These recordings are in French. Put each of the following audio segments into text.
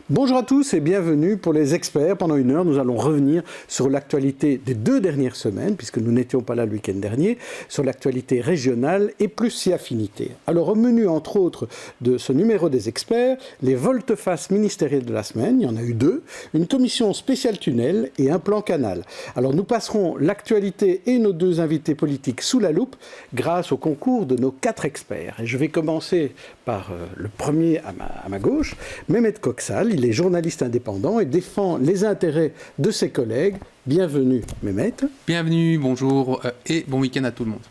Bonjour à tous et bienvenue pour les experts. Pendant une heure, nous allons revenir sur l'actualité des 2 dernières semaines, puisque nous n'étions pas là le week-end dernier, sur l'actualité régionale et plus si affinité. Alors au menu, entre autres, de ce numéro des experts, les volte-face ministériels de la semaine, il y en a eu 2, une commission spéciale tunnel et un plan canal. Alors nous passerons l'actualité et nos 2 invités politiques sous la loupe grâce au concours de nos 4 experts. Et je vais commencer par le premier à ma gauche, Mehmet Koksal. Il est journaliste indépendant et défend les intérêts de ses collègues. Bienvenue, Mehmet. Bienvenue, bonjour et bon week-end à tout le monde.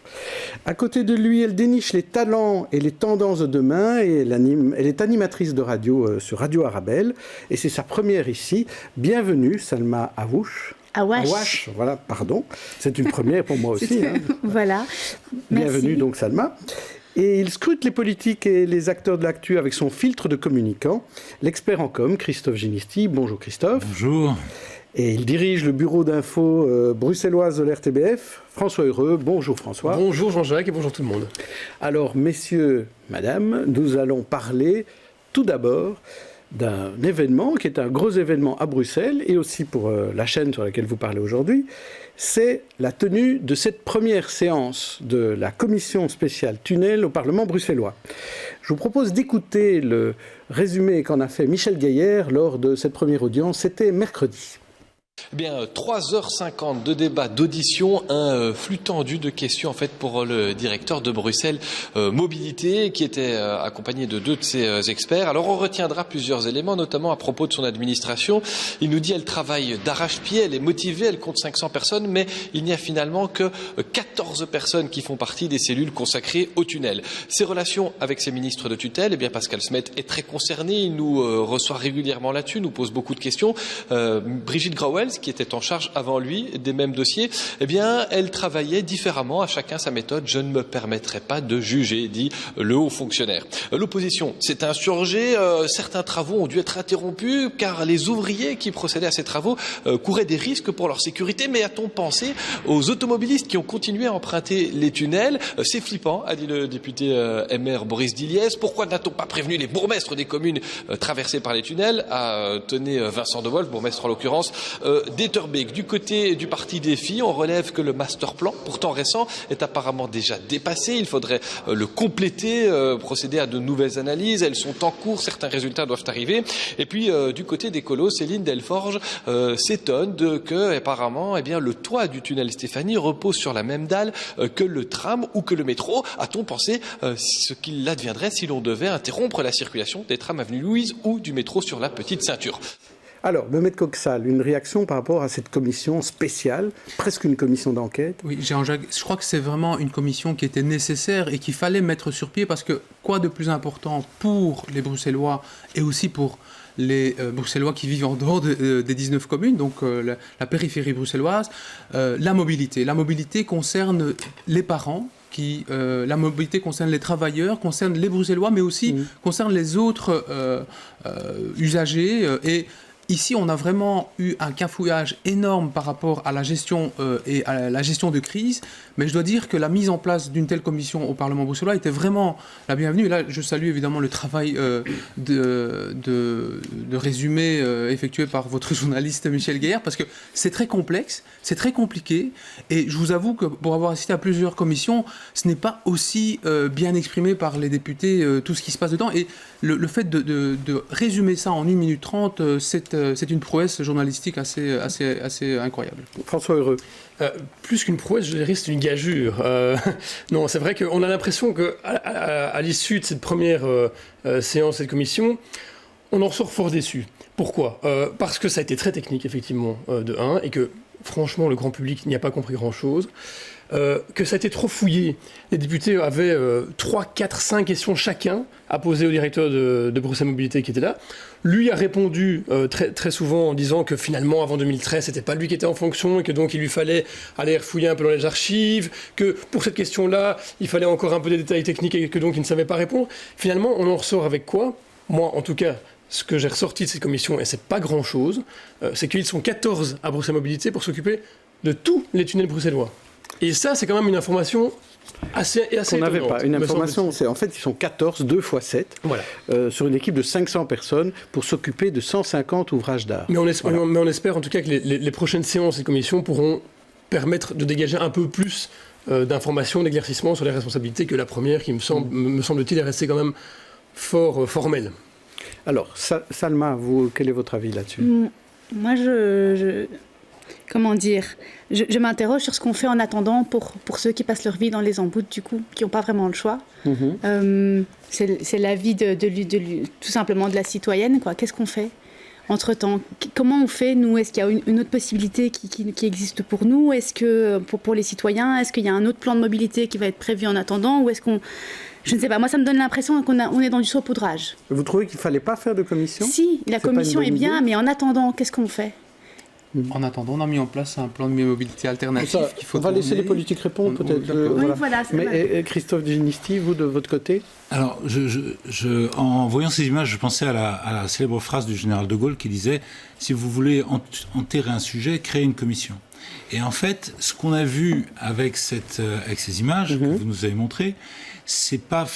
À côté de lui, elle déniche les talents et les tendances de demain et elle est animatrice de radio sur Radio Arabelle et c'est sa première ici. Bienvenue, Salma Awouch. Awash, voilà, pardon. C'est une première pour moi aussi. Voilà. Bienvenue Merci. donc, Salma. Et il scrute les politiques et les acteurs de l'actu avec son filtre de communicant. L'expert en com, Christophe Ginisti. Bonjour Christophe. Bonjour. Et il dirige le bureau d'info bruxelloise de l'RTBF. François Heureux. Bonjour François. Bonjour Jean-Jacques et bonjour tout le monde. Alors messieurs, madame, nous allons parler tout d'abord d'un événement qui est un gros événement à Bruxelles et aussi pour la chaîne sur laquelle vous parlez aujourd'hui. C'est la tenue de cette première séance de la commission spéciale tunnel au Parlement bruxellois. Je vous propose d'écouter le résumé qu'en a fait Michel Gaillard lors de cette première audience. C'était mercredi. Eh bien, 3h50 de débat, d'audition, un flux tendu de questions en fait pour le directeur de Bruxelles Mobilité qui était accompagné de 2 de ses experts. Alors on retiendra plusieurs éléments, notamment à propos de son administration. Il nous dit elle travaille d'arrache-pied, elle est motivée, elle compte 500 personnes, mais il n'y a finalement que 14 personnes qui font partie des cellules consacrées au tunnel. Ses relations avec ses ministres de tutelle, eh bien Pascal Smet est très concerné, il nous reçoit régulièrement là-dessus, nous pose beaucoup de questions. Brigitte Grauwels, qui était en charge avant lui des mêmes dossiers, eh bien, elle travaillait différemment, à chacun sa méthode. Je ne me permettrai pas de juger, dit le haut fonctionnaire. L'opposition s'est insurgée. Certains travaux ont dû être interrompus car les ouvriers qui procédaient à ces travaux couraient des risques pour leur sécurité. Mais a-t-on pensé aux automobilistes qui ont continué à emprunter les tunnels? C'est flippant, a dit le député MR Boris Diliès. Pourquoi n'a-t-on pas prévenu les bourgmestres des communes traversées par les tunnels? A tenu Vincent De Wolf, bourgmestre en l'occurrence, d'Etterbeek. Du côté du parti Défi, on relève que le master plan, pourtant récent, est apparemment déjà dépassé. Il faudrait le compléter, procéder à de nouvelles analyses. Elles sont en cours, certains résultats doivent arriver. Et puis, du côté des colos, Céline Delforge s'étonne que, apparemment, eh bien, le toit du tunnel Stéphanie repose sur la même dalle que le tram ou que le métro. A-t-on pensé ce qu'il adviendrait si l'on devait interrompre la circulation des trams avenue Louise ou du métro sur la petite ceinture? Alors, Mehmet Koksal, une réaction par rapport à cette commission spéciale, presque une commission d'enquête. Oui, Jean-Jacques, je crois que c'est vraiment une commission qui était nécessaire et qu'il fallait mettre sur pied parce que quoi de plus important pour les Bruxellois et aussi pour les Bruxellois qui vivent en dehors des 19 communes, donc la périphérie bruxelloise, la mobilité. La mobilité concerne les parents, la mobilité concerne les travailleurs, concerne les Bruxellois, mais aussi concerne les autres usagers et ici, on a vraiment eu un cafouillage énorme par rapport à la gestion et à la gestion de crise, mais je dois dire que la mise en place d'une telle commission au Parlement bruxellois était vraiment la bienvenue. Et là, je salue évidemment le travail de résumé effectué par votre journaliste Michel Gaillard, parce que c'est très complexe, c'est très compliqué, et je vous avoue que pour avoir assisté à plusieurs commissions, ce n'est pas aussi bien exprimé par les députés tout ce qui se passe dedans, et le fait de résumer ça en 1 minute 30, c'est une prouesse journalistique assez incroyable. François Heureux. Plus qu'une prouesse, je dirais c'est une gageure. Non, c'est vrai qu'on a l'impression qu'à l'issue de cette première séance, cette commission, on en ressort fort déçu. Pourquoi? Parce que ça a été très technique, effectivement, de 1, et que, franchement, le grand public n'y a pas compris grand-chose. Que ça a été trop fouillé. Les députés avaient 3, 4, 5 questions chacun à poser au directeur de Bruxelles Mobilité qui était là. Lui a répondu très, très souvent en disant que finalement, avant 2013, c'était pas lui qui était en fonction et que donc il lui fallait aller fouiller un peu dans les archives, que pour cette question-là, il fallait encore un peu des détails techniques et que donc il ne savait pas répondre. Finalement, on en ressort avec quoi? Moi, en tout cas, ce que j'ai ressorti de cette commission, et c'est pas grand-chose, c'est qu'ils sont 14 à Bruxelles Mobilité pour s'occuper de tous les tunnels bruxellois. Et ça, c'est quand même une information Assez On n'avait étonnante, pas. Une me information, semble-t-il. en fait, ils sont 14, 2 fois 7, Voilà. sur une équipe de 500 personnes pour s'occuper de 150 ouvrages d'art. Mais on espère en tout cas que les prochaines séances et commissions pourront permettre de dégager un peu plus d'informations, d'éclaircissements sur les responsabilités que la première, qui me semble-t-il est restée quand même fort formelle. Alors, Salma, quel est votre avis là-dessus? Moi, comment dire, je m'interroge sur ce qu'on fait en attendant pour ceux qui passent leur vie dans les embouts, du coup, qui n'ont pas vraiment le choix. C'est l'avis tout simplement de la citoyenne, quoi. Qu'est-ce qu'on fait entre-temps? Comment on fait, nous? Est-ce qu'il y a une autre possibilité qui existe pour nous? Est-ce que, pour les citoyens, est-ce qu'il y a un autre plan de mobilité qui va être prévu en attendant? Ou est-ce qu'on... Je ne sais pas, moi ça me donne l'impression qu'on est dans du saupoudrage. Vous trouvez qu'il ne fallait pas faire de commission? Si, la commission est bien, mais en attendant, qu'est-ce qu'on fait? En attendant, on a mis en place un plan de mobilité alternatif qu'il faut on va laisser tourner. les politiques répondre peut-être. Oui, voilà, c'est vrai. Mais Christophe Ginisti, vous de votre côté? Alors, en voyant ces images, je pensais à la célèbre phrase du général de Gaulle qui disait « Si vous voulez enterrer un sujet, créez une commission ». Et en fait, ce qu'on a vu avec ces images que vous nous avez montrées, c'est pas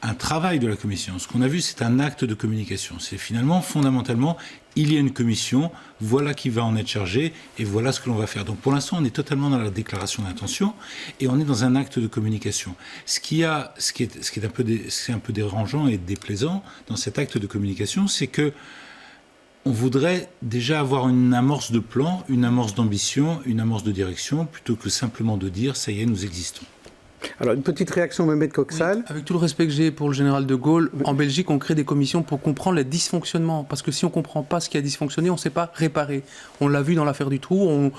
un travail de la commission. Ce qu'on a vu, c'est un acte de communication. C'est finalement, fondamentalement, il y a une commission, voilà qui va en être chargé, et voilà ce que l'on va faire. Donc pour l'instant, on est totalement dans la déclaration d'intention, et on est dans un acte de communication. Ce qui est un peu dérangeant et déplaisant dans cet acte de communication, c'est que on voudrait déjà avoir une amorce de plan, une amorce d'ambition, une amorce de direction, plutôt que simplement de dire « ça y est, nous existons ». Alors, une petite réaction, Mehmet Koksal. Oui, avec tout le respect que j'ai pour le général de Gaulle, en Belgique, on crée des commissions pour comprendre les dysfonctionnements. Parce que si on ne comprend pas ce qui a dysfonctionné, on ne sait pas réparer. On l'a vu dans l'affaire du trou,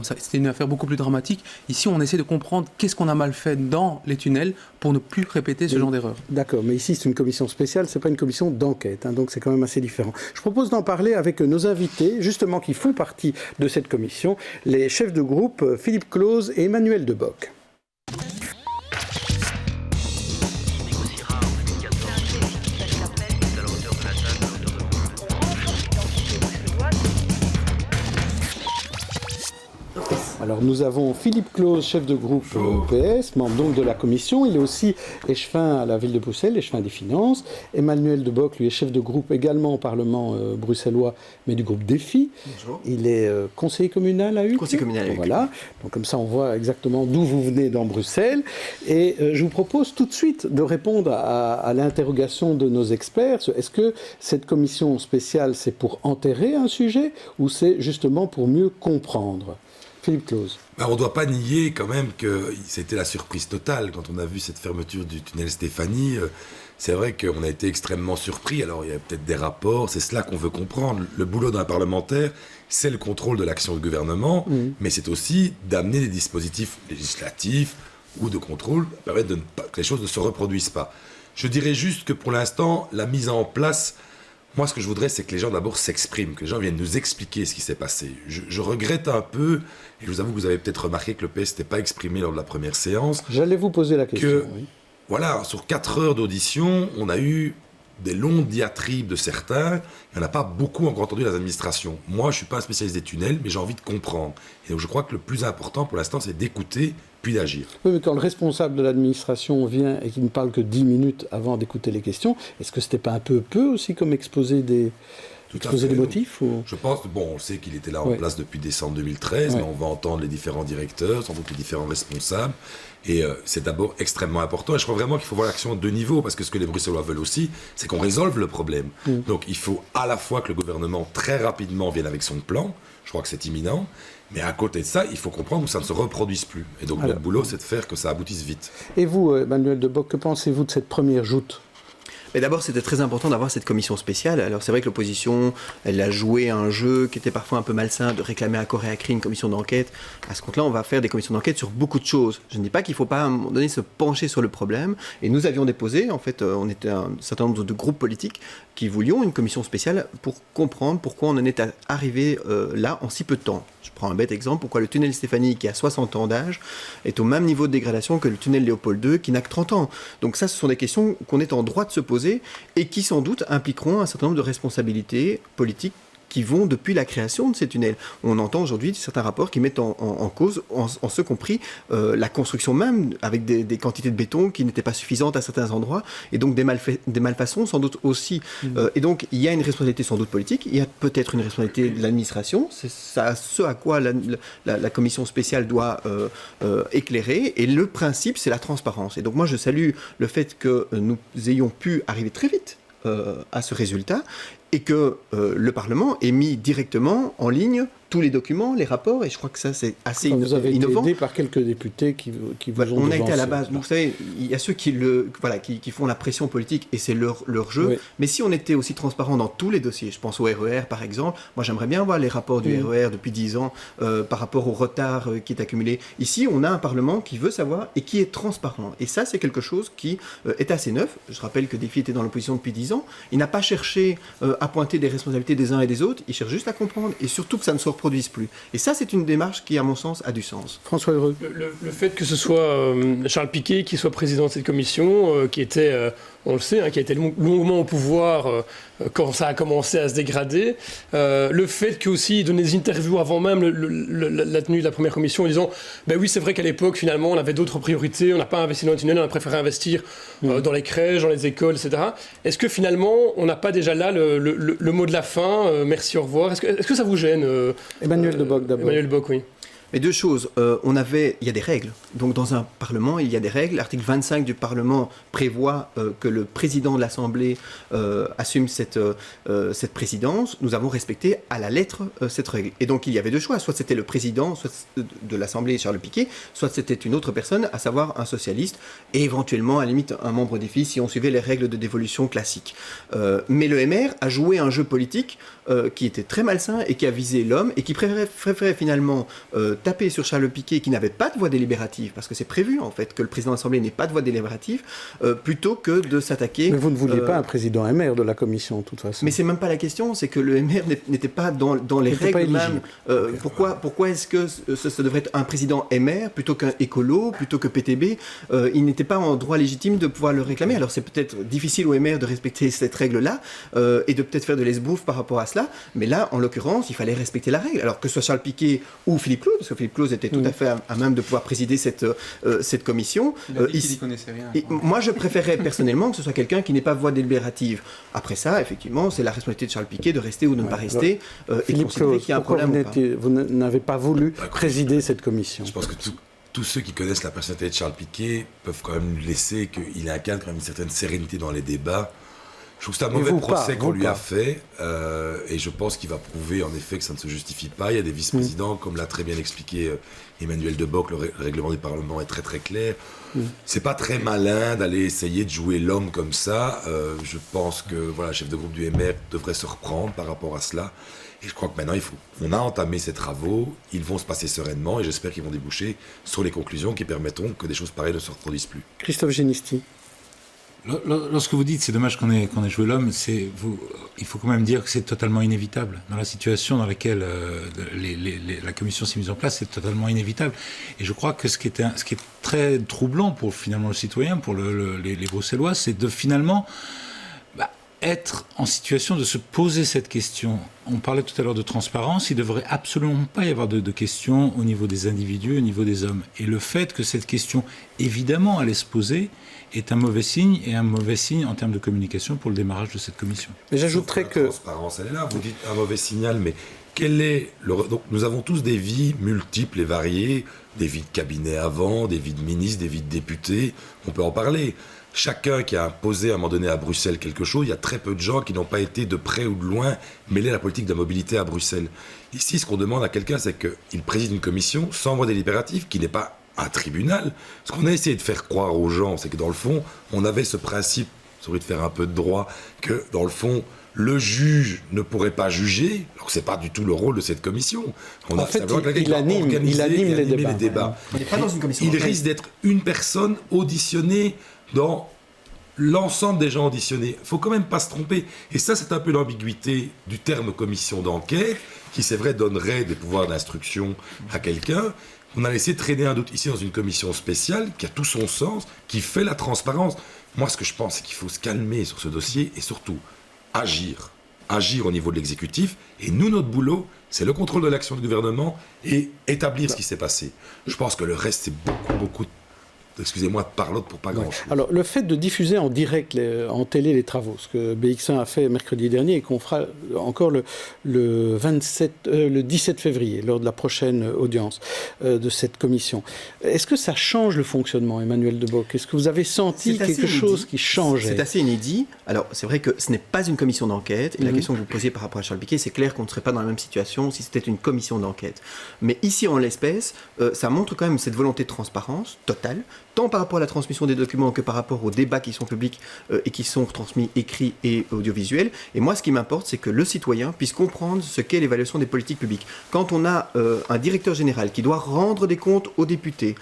c'était une affaire beaucoup plus dramatique. Ici, on essaie de comprendre qu'est-ce qu'on a mal fait dans les tunnels pour ne plus répéter ce genre d'erreur. D'accord, mais ici, c'est une commission spéciale, ce n'est pas une commission d'enquête, donc c'est quand même assez différent. Je propose d'en parler avec nos invités, justement, qui font partie de cette commission, les chefs de groupe Philippe Claus et Emmanuel Deboc. Alors nous avons Philippe Claus, chef de groupe PS, membre donc de la commission. Il est aussi échevin à la ville de Bruxelles, échevin des finances. Emmanuel Deboc, lui, est chef de groupe également au Parlement bruxellois, mais du groupe Défi. Bonjour. Il est conseiller communal à Uccle. Conseiller communal à Uccle. Voilà. Donc comme ça, on voit exactement d'où vous venez dans Bruxelles. Et je vous propose tout de suite de répondre à l'interrogation de nos experts. Est-ce que cette commission spéciale, c'est pour enterrer un sujet ou c'est justement pour mieux comprendre? Philippe Claus. On ne doit pas nier quand même que c'était la surprise totale quand on a vu cette fermeture du tunnel Stéphanie. C'est vrai qu'on a été extrêmement surpris. Alors il y a peut-être des rapports, c'est cela qu'on veut comprendre. Le boulot d'un parlementaire, c'est le contrôle de l'action du gouvernement, mais c'est aussi d'amener des dispositifs législatifs ou de contrôle qui permettent que les choses ne se reproduisent pas. Je dirais juste que pour l'instant, la mise en place... Moi, ce que je voudrais, c'est que les gens d'abord s'expriment, que les gens viennent nous expliquer ce qui s'est passé. Je regrette un peu, et je vous avoue que vous avez peut-être remarqué que le PS n'était pas exprimé lors de la première séance. J'allais vous poser la question. Voilà, sur 4 heures d'audition, on a eu des longues diatribes de certains. Il n'y en a pas beaucoup encore entendu dans les administrations. Moi, je ne suis pas un spécialiste des tunnels, mais j'ai envie de comprendre. Et donc, je crois que le plus important pour l'instant, c'est d'écouter puis d'agir. Oui, mais quand le responsable de l'administration vient et qu'il ne parle que 10 minutes avant d'écouter les questions, est-ce que ce n'était pas un peu aussi comme exposer des motifs ou... Je pense, on sait qu'il était là en place depuis décembre 2013, mais on va entendre les différents directeurs, sans doute les différents responsables, et c'est d'abord extrêmement important, et je crois vraiment qu'il faut voir l'action à 2 niveaux, parce que ce que les Bruxellois veulent aussi, c'est qu'on résolve le problème. Donc il faut à la fois que le gouvernement très rapidement vienne avec son plan, je crois que c'est imminent, mais à côté de ça, il faut comprendre que ça ne se reproduise plus. Et donc notre boulot, c'est de faire que ça aboutisse vite. Et vous, Emmanuel Deboc, que pensez-vous de cette première joute ? Mais d'abord, c'était très important d'avoir cette commission spéciale. Alors c'est vrai que l'opposition, elle a joué un jeu qui était parfois un peu malsain de réclamer à corps et à cri une commission d'enquête. À ce compte-là, on va faire des commissions d'enquête sur beaucoup de choses. Je ne dis pas qu'il ne faut pas à un moment donné se pencher sur le problème. Et nous avions déposé, en fait, on était un certain nombre de groupes politiques qui voulions une commission spéciale pour comprendre pourquoi on en est arrivé là en si peu de temps. Je prends un bête exemple, pourquoi le tunnel Stéphanie, qui a 60 ans d'âge, est au même niveau de dégradation que le tunnel Léopold II, qui n'a que 30 ans. Donc ça, ce sont des questions qu'on est en droit de se poser et qui, sans doute, impliqueront un certain nombre de responsabilités politiques qui vont depuis la création de ces tunnels. On entend aujourd'hui certains rapports qui mettent en cause, en ce compris, la construction même, avec des quantités de béton qui n'étaient pas suffisantes à certains endroits, et donc des malfaçons sans doute aussi. Et donc il y a une responsabilité sans doute politique, il y a peut-être une responsabilité de l'administration, c'est ce à quoi la commission spéciale doit éclairer, et le principe c'est la transparence. Et donc moi je salue le fait que nous ayons pu arriver très vite à ce résultat, et que le Parlement ait mis directement en ligne tous les documents, les rapports, et je crois que ça c'est assez Vous avez été innovant. aidé par quelques députés qui vous ont On a été à la devancé. base. Donc, vous savez, il y a ceux qui font la pression politique, et c'est leur jeu. Oui. Mais si on était aussi transparent dans tous les dossiers, je pense au RER par exemple, moi j'aimerais bien voir les rapports du RER depuis 10 ans par rapport au retard qui est accumulé. Ici, on a un Parlement qui veut savoir et qui est transparent. Et ça, c'est quelque chose qui est assez neuf. Je rappelle que Défi était dans l'opposition depuis 10 ans. Il n'a pas cherché à pointer des responsabilités des uns et des autres. Il cherche juste à comprendre, et surtout que ça ne se reproduise plus. Et ça, c'est une démarche qui, à mon sens, a du sens. François Heureux. Le fait que ce soit Charles Piquet qui soit président de cette commission, qui était, on le sait, qui a été longuement au pouvoir quand ça a commencé à se dégrader, le fait qu'aussi il donnait des interviews avant même la tenue de la première commission en disant ben oui, c'est vrai qu'à l'époque, finalement, on avait d'autres priorités, on n'a pas investi dans les tunnels, on a préféré investir dans les crèches, dans les écoles, etc. Est-ce que finalement, on n'a pas déjà là le mot de la fin, merci, au revoir? Est-ce que ça vous gêne Emmanuel Deboc d'abord. Emmanuel Bock, oui. Mais deux choses, il y a des règles. Donc dans un Parlement, il y a des règles. L'article 25 du Parlement prévoit que le président de l'Assemblée assume cette présidence. Nous avons respecté à la lettre cette règle. Et donc il y avait deux choix. Soit c'était le président de l'Assemblée, Charles Piquet, soit c'était une autre personne, à savoir un socialiste, et éventuellement, à la limite, un membre des filles, si on suivait les règles de dévolution classiques. Mais le MR a joué un jeu politique qui était très malsain et qui a visé l'homme, et qui préférait finalement taper sur Charles Piquet, qui n'avait pas de voix délibérative, parce que c'est prévu en fait que le président de l'Assemblée n'ait pas de voix délibérative, plutôt que de s'attaquer... Mais vous ne vouliez pas un président MR de la commission, de toute façon. Mais c'est même pas la question, c'est que le MR n'était pas dans les règles même. Pourquoi est-ce que ce devrait être un président MR plutôt qu'un écolo, plutôt que PTB? Il n'était pas en droit légitime de pouvoir le réclamer. Alors c'est peut-être difficile au MR de respecter cette règle-là, et de peut-être faire de l'esbrouf par rapport à cela, mais là, en l'occurrence, il fallait respecter la règle. Alors que ce soit Charles Piquet ou Philippe Claude, parce que Philippe Claude était tout à fait à même de pouvoir présider cette commission. Il a dit qu'il n'y connaissait rien. Moi, je préférais personnellement que ce soit quelqu'un qui n'ait pas voix délibérative. Après ça, effectivement, c'est la responsabilité de Charles Piquet de rester ou de ne pas rester, et de Philippe considérer Claude, qu'il y a un pourquoi problème ou pas. vous n'avez pas voulu présider cette commission? Je pense que tous ceux qui connaissent la personnalité de Charles Piquet peuvent quand même laisser qu'il incarne quand même une certaine sérénité dans les débats. Je trouve que c'est un mauvais procès qu'on lui a fait, et je pense qu'il va prouver en effet que ça ne se justifie pas. Il y a des vice-présidents, comme l'a très bien expliqué Emmanuel Deboc, le règlement du Parlement est très très clair. C'est pas très malin d'aller essayer de jouer l'homme comme ça. Je pense que le chef de groupe du MR devrait se reprendre par rapport à cela. Et je crois que maintenant, on a entamé ces travaux, ils vont se passer sereinement, et j'espère qu'ils vont déboucher sur les conclusions qui permettront que des choses pareilles ne se reproduisent plus. Christophe Génisti. Lorsque vous dites c'est dommage qu'on ait joué l'homme, il faut quand même dire que c'est totalement inévitable. Dans la situation dans laquelle la commission s'est mise en place, c'est totalement inévitable. Et je crois que ce qui est très troublant pour finalement le citoyen, pour les Bruxellois, c'est de finalement être en situation de se poser cette question. On parlait tout à l'heure de transparence, il ne devrait absolument pas y avoir de questions au niveau des individus, au niveau des hommes. Et le fait que cette question, évidemment, allait se poser, est un mauvais signe, et un mauvais signe en termes de communication pour le démarrage de cette commission. Mais j'ajouterais que... La transparence, elle est là. Vous dites un mauvais signal, mais quel est donc, nous avons tous des vies multiples et variées, des vies de cabinet avant, des vies de ministres, des vies de députés, on peut en parler. Chacun qui a imposé à un moment donné à Bruxelles quelque chose, il y a très peu de gens qui n'ont pas été de près ou de loin mêlés à la politique de la mobilité à Bruxelles. Ici, ce qu'on demande à quelqu'un, c'est qu'il préside une commission sans voix délibérative, qui n'est pas un tribunal. Ce qu'on a essayé de faire croire aux gens, c'est que dans le fond, on avait ce principe, ça aurait de faire un peu de droit, que dans le fond, le juge ne pourrait pas juger, alors que ce n'est pas du tout le rôle de cette commission. En fait, il anime les débats. On n'est pas dans une commission. Il risque d'être une personne auditionnée dans l'ensemble des gens auditionnés. Il ne faut quand même pas se tromper. Et ça, c'est un peu l'ambiguïté du terme commission d'enquête, qui, c'est vrai, donnerait des pouvoirs d'instruction à quelqu'un. On a laissé traîner un doute ici dans une commission spéciale qui a tout son sens, qui fait la transparence. Moi, ce que je pense, c'est qu'il faut se calmer sur ce dossier et surtout agir. agir au niveau de l'exécutif. Et nous, notre boulot, c'est le contrôle de l'action du gouvernement et établir ce qui s'est passé. Je pense que le reste, c'est beaucoup excusez-moi, de parlotte pour pas grand-chose. Alors, le fait de diffuser en direct, en télé, les travaux, ce que BX1 a fait mercredi dernier et qu'on fera encore le 17 février, lors de la prochaine audience de cette commission, est-ce que ça change le fonctionnement, Emmanuel Debock? Est-ce que vous avez senti quelque chose qui changeait? C'est assez inédit. Alors, c'est vrai que ce n'est pas une commission d'enquête. Et la question que vous posiez par rapport à Charles Biquet, c'est clair qu'on ne serait pas dans la même situation si c'était une commission d'enquête. Mais ici, en l'espèce, ça montre quand même cette volonté de transparence totale, tant par rapport à la transmission des documents que par rapport aux débats qui sont publics et qui sont transmis écrits et audiovisuels. Et moi, ce qui m'importe, c'est que le citoyen puisse comprendre ce qu'est l'évaluation des politiques publiques. Quand on a un directeur général qui doit rendre des comptes aux députés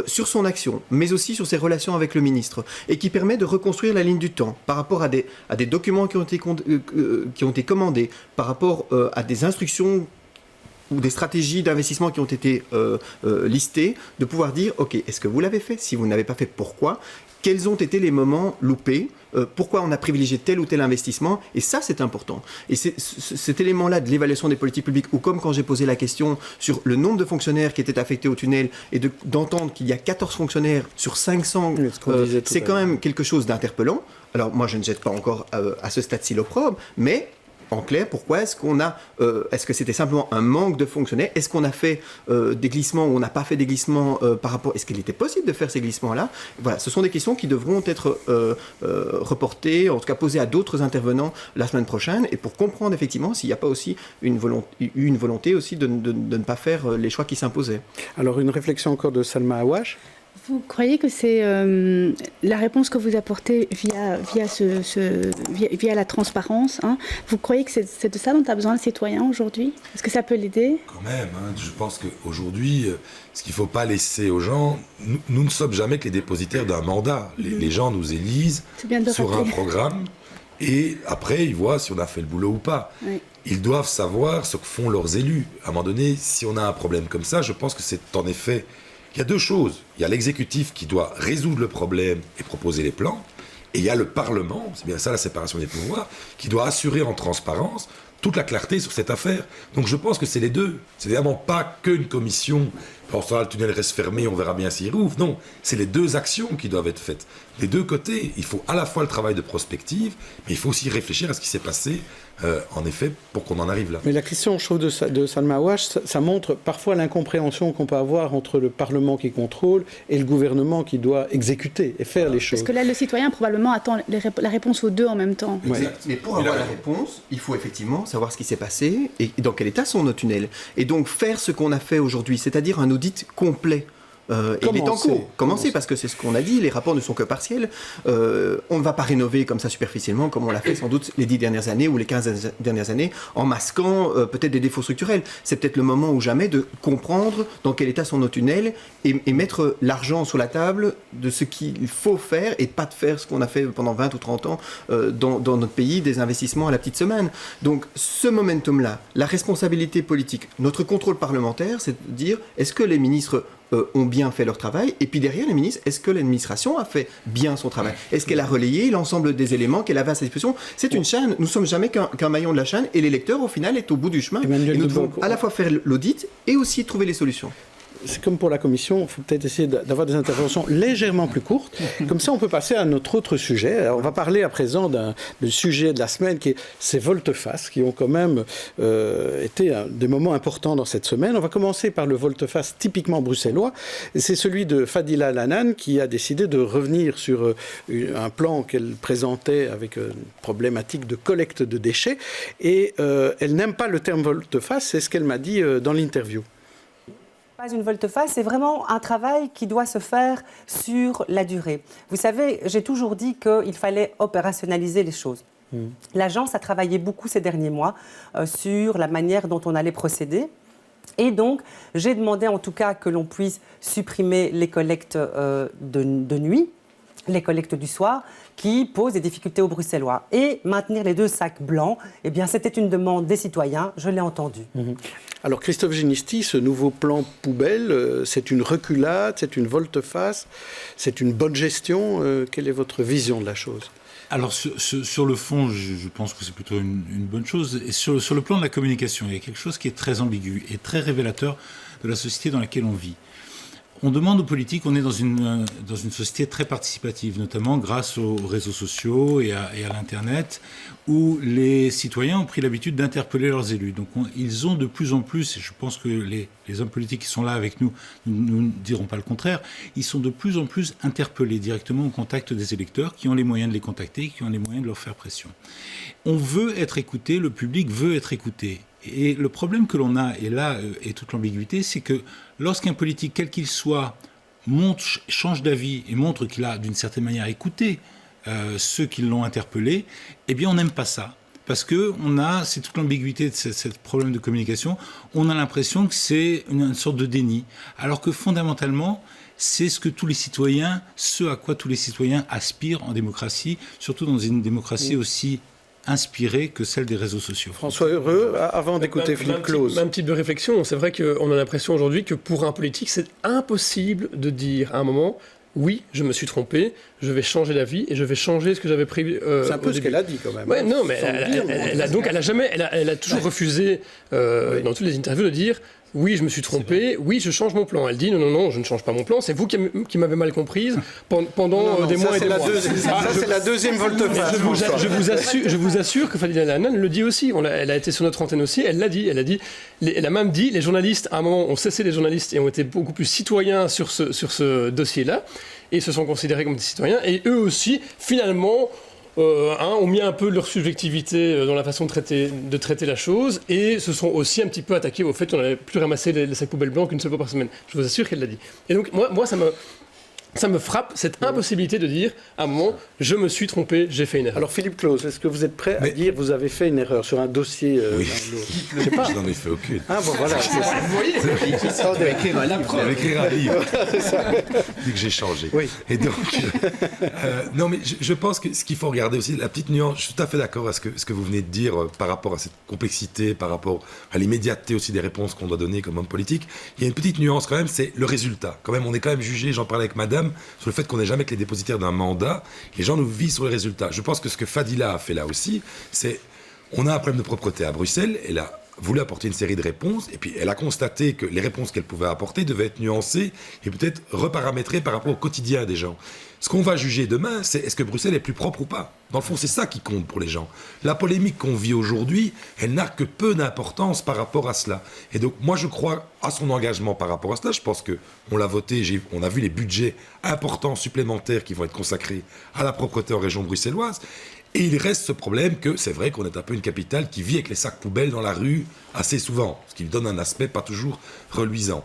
sur son action, mais aussi sur ses relations avec le ministre, et qui permet de reconstruire la ligne du temps par rapport à des documents qui ont été commandés, par rapport à des instructions ou des stratégies d'investissement qui ont été listées, de pouvoir dire, OK, est-ce que vous l'avez fait? Si vous ne l'avez pas fait, pourquoi? Quels ont été les moments loupés? Pourquoi on a privilégié tel ou tel investissement? Et ça, c'est important. Et cet élément-là de l'évaluation des politiques publiques, ou comme quand j'ai posé la question sur le nombre de fonctionnaires qui étaient affectés au tunnel, et d'entendre qu'il y a 14 fonctionnaires sur 500, c'est quand même quelque chose d'interpellant. Alors, moi, je ne jette pas encore à ce stade-ci l'opprobre, mais... En clair, pourquoi est-ce qu'on a... est-ce que c'était simplement un manque de fonctionnaires? Est-ce qu'on a fait des glissements ou on n'a pas fait des glissements par rapport... Est-ce qu'il était possible de faire ces glissements-là? Voilà, ce sont des questions qui devront être reportées, en tout cas posées à d'autres intervenants la semaine prochaine, et pour comprendre effectivement s'il n'y a pas aussi une volonté aussi de ne pas faire les choix qui s'imposaient. Alors, une réflexion encore de Salma Awash. Vous croyez que c'est la réponse que vous apportez via la transparence, hein, vous croyez que c'est de ça dont a besoin le citoyen aujourd'hui? Est-ce que ça peut l'aider? Quand même, hein, je pense qu'aujourd'hui, ce qu'il ne faut pas laisser aux gens, nous ne sommes jamais que les dépositaires d'un mandat. Les gens nous élisent sur un programme et après, ils voient si on a fait le boulot ou pas. Oui. Ils doivent savoir ce que font leurs élus. À un moment donné, si on a un problème comme ça, je pense que c'est en effet... Il y a deux choses. Il y a l'exécutif qui doit résoudre le problème et proposer les plans. Et il y a le Parlement, c'est bien ça la séparation des pouvoirs, qui doit assurer en transparence toute la clarté sur cette affaire. Donc je pense que c'est les deux. C'est évidemment pas qu'une commission, pendant ce temps-là le tunnel reste fermé, on verra bien s'il rouvre. Non, c'est les deux actions qui doivent être faites. Des deux côtés, il faut à la fois le travail de prospective, mais il faut aussi réfléchir à ce qui s'est passé, en effet, pour qu'on en arrive là. Mais la question, je trouve, de Salma Awash, ça montre parfois l'incompréhension qu'on peut avoir entre le Parlement qui contrôle et le gouvernement qui doit exécuter et faire les choses. Parce que là, le citoyen probablement attend la réponse aux deux en même temps. Ouais. Mais pour avoir la réponse, il faut effectivement savoir ce qui s'est passé et dans quel état sont nos tunnels. Et donc faire ce qu'on a fait aujourd'hui, c'est-à-dire un audit complet. Il est en cours. Commencez, parce que c'est ce qu'on a dit, les rapports ne sont que partiels. On ne va pas rénover comme ça superficiellement, comme on l'a fait sans doute les 10 dernières années ou les 15 dernières années, en masquant peut-être des défauts structurels. C'est peut-être le moment ou jamais de comprendre dans quel état sont nos tunnels et mettre l'argent sur la table de ce qu'il faut faire et pas de faire ce qu'on a fait pendant 20 ou 30 ans dans notre pays, des investissements à la petite semaine. Donc ce momentum-là, la responsabilité politique, notre contrôle parlementaire, c'est de dire est-ce que les ministres ont bien fait leur travail, et puis derrière les ministres, est-ce que l'administration a fait bien son travail? Est-ce qu'elle a relayé l'ensemble des éléments qu'elle avait à sa disposition? C'est une chaîne, nous ne sommes jamais qu'un maillon de la chaîne, et l'électeur, au final, est au bout du chemin. Et nous devons à la fois faire l'audit et aussi trouver les solutions. C'est comme pour la commission, il faut peut-être essayer d'avoir des interventions légèrement plus courtes. Comme ça, on peut passer à notre autre sujet. Alors, on va parler à présent du sujet de la semaine, qui est ces volte-face, qui ont quand même été des moments importants dans cette semaine. On va commencer par le volte-face typiquement bruxellois. C'est celui de Fadila Lanan, qui a décidé de revenir sur un plan qu'elle présentait avec une problématique de collecte de déchets. Et elle n'aime pas le terme volte-face, c'est ce qu'elle m'a dit dans l'interview. Pas une volte-face, c'est vraiment un travail qui doit se faire sur la durée. Vous savez, j'ai toujours dit qu'il fallait opérationnaliser les choses. L'agence a travaillé beaucoup ces derniers mois sur la manière dont on allait procéder. Et donc, j'ai demandé en tout cas que l'on puisse supprimer les collectes de nuit, les collectes du soir, qui posent des difficultés aux Bruxellois. Et maintenir les 2 sacs blancs, eh bien, c'était une demande des citoyens, je l'ai entendu. Alors, Christophe Ginisti, ce nouveau plan poubelle, c'est une reculade, c'est une volte-face, c'est une bonne gestion. Quelle est votre vision de la chose? Alors sur le fond, je pense que c'est plutôt une bonne chose. Et sur le plan de la communication, il y a quelque chose qui est très ambigu et très révélateur de la société dans laquelle on vit. On demande aux politiques, on est dans une société très participative, notamment grâce aux réseaux sociaux et à l'Internet, où les citoyens ont pris l'habitude d'interpeller leurs élus. Donc ils ont de plus en plus, et je pense que les hommes politiques qui sont là avec nous ne diront pas le contraire, ils sont de plus en plus interpellés directement au contact des électeurs qui ont les moyens de les contacter, qui ont les moyens de leur faire pression. On veut être écouté, le public veut être écouté. Et le problème que l'on a, et là est toute l'ambiguïté, c'est que lorsqu'un politique, quel qu'il soit, change d'avis et montre qu'il a d'une certaine manière écouté ceux qui l'ont interpellé, eh bien on n'aime pas ça. Parce que c'est toute l'ambiguïté de ce problème de communication, on a l'impression que c'est une sorte de déni. Alors que fondamentalement, c'est ce à quoi tous les citoyens aspirent en démocratie, surtout dans une démocratie aussi inspirée que celle des réseaux sociaux. François Heureux, avant d'écouter Philippe Claus. Même type de réflexion, c'est vrai qu'on a l'impression aujourd'hui que pour un politique, c'est impossible de dire à un moment « oui, je me suis trompé, je vais changer d'avis et je vais changer ce que j'avais prévu. » C'est un peu ce qu'elle a dit quand même. Ouais, non, mais elle a toujours refusé dans toutes les interviews de dire « oui, je me suis trompé, oui, je change mon plan ». Elle dit « non, je ne change pas mon plan, c'est vous qui m'avez mal comprise pendant des mois et des mois ». Ça, c'est la deuxième volte-face. Je vous assure que Fadila Lahanan le dit aussi. Elle a été sur notre antenne aussi, elle l'a dit. Elle a même dit, les journalistes, à un moment, ont cessé les journalistes et ont été beaucoup plus citoyens sur ce dossier-là, et se sont considérés comme des citoyens. Et eux aussi, finalement, ont mis un peu leur subjectivité dans la façon de traiter la chose, et se sont aussi un petit peu attaqués au fait qu'on n'avait plus ramassé les sacs poubelles blancs qu'une seule fois par semaine. Je vous assure qu'elle l'a dit. Et donc, moi ça me frappe, cette impossibilité de dire, à un moment, je me suis trompé, j'ai fait une erreur. Alors Philippe Claus, est-ce que vous êtes prêt à dire vous avez fait une erreur sur un dossier Oui. Je sais pas. Je n'en ai fait aucune. Ah bon, voilà. C'est ça. Vous voyez, il va écrire un livre. Je vais écrire un livre. Vu que j'ai changé. Oui. Et donc, non, mais je pense que ce qu'il faut regarder aussi, la petite nuance, je suis tout à fait d'accord avec ce que vous venez de dire par rapport à cette complexité, par rapport à l'immédiateté aussi des réponses qu'on doit donner comme homme politique. Il y a une petite nuance quand même, c'est le résultat. Quand même, on est quand même jugé, j'en parlais avec madame, sur le fait qu'on n'est jamais que les dépositaires d'un mandat. Les gens nous visent sur les résultats. Je pense que ce que Fadila a fait là aussi, c'est on a un problème de propreté à Bruxelles. Elle a voulu apporter une série de réponses et puis elle a constaté que les réponses qu'elle pouvait apporter devaient être nuancées et peut-être reparamétrées par rapport au quotidien des gens. Ce qu'on va juger demain, c'est est-ce que Bruxelles est plus propre ou pas. Dans le fond, c'est ça qui compte pour les gens. La polémique qu'on vit aujourd'hui, elle n'a que peu d'importance par rapport à cela. Et donc, moi, je crois à son engagement par rapport à cela. Je pense qu'on l'a voté, on a vu les budgets importants supplémentaires qui vont être consacrés à la propreté en région bruxelloise. Et il reste ce problème que c'est vrai qu'on est un peu une capitale qui vit avec les sacs poubelles dans la rue assez souvent, ce qui lui donne un aspect pas toujours reluisant.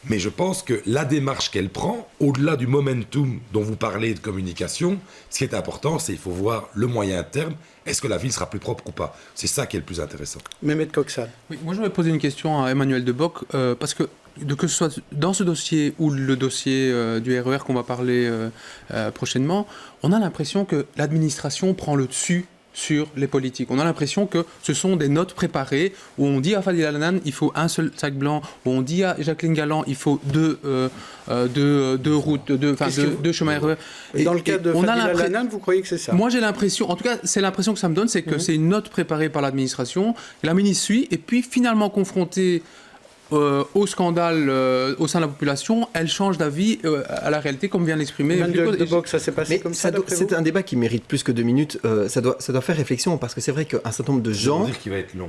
Mais je pense que la démarche qu'elle prend, au-delà du momentum dont vous parlez de communication, ce qui est important, c'est qu'il faut voir le moyen terme. Est-ce que la ville sera plus propre ou pas? C'est ça qui est le plus intéressant. Mehmet Koksal. Oui, moi, je vais poser une question à Emmanuel Debock, parce que ce soit dans ce dossier ou le dossier du RER qu'on va parler prochainement, on a l'impression que l'administration prend le dessus sur les politiques. On a l'impression que ce sont des notes préparées où on dit à Fadila Lahanan il faut un seul sac blanc, où on dit à Jacqueline Galland il faut deux routes, deux chemins RER. Dans le cas de Fadila Lahanan, vous croyez que c'est ça? Moi j'ai l'impression, en tout cas c'est l'impression que ça me donne, c'est que c'est une note préparée par l'administration, la ministre suit, et puis finalement confrontée au scandale au sein de la population, elle change d'avis à la réalité, comme vient l'exprimer. Ça s'est passé comme ça. C'est un débat qui mérite plus que 2 minutes. Ça doit faire réflexion, parce que c'est vrai qu'un certain nombre de gens. Ça veut dire qu'il va être long.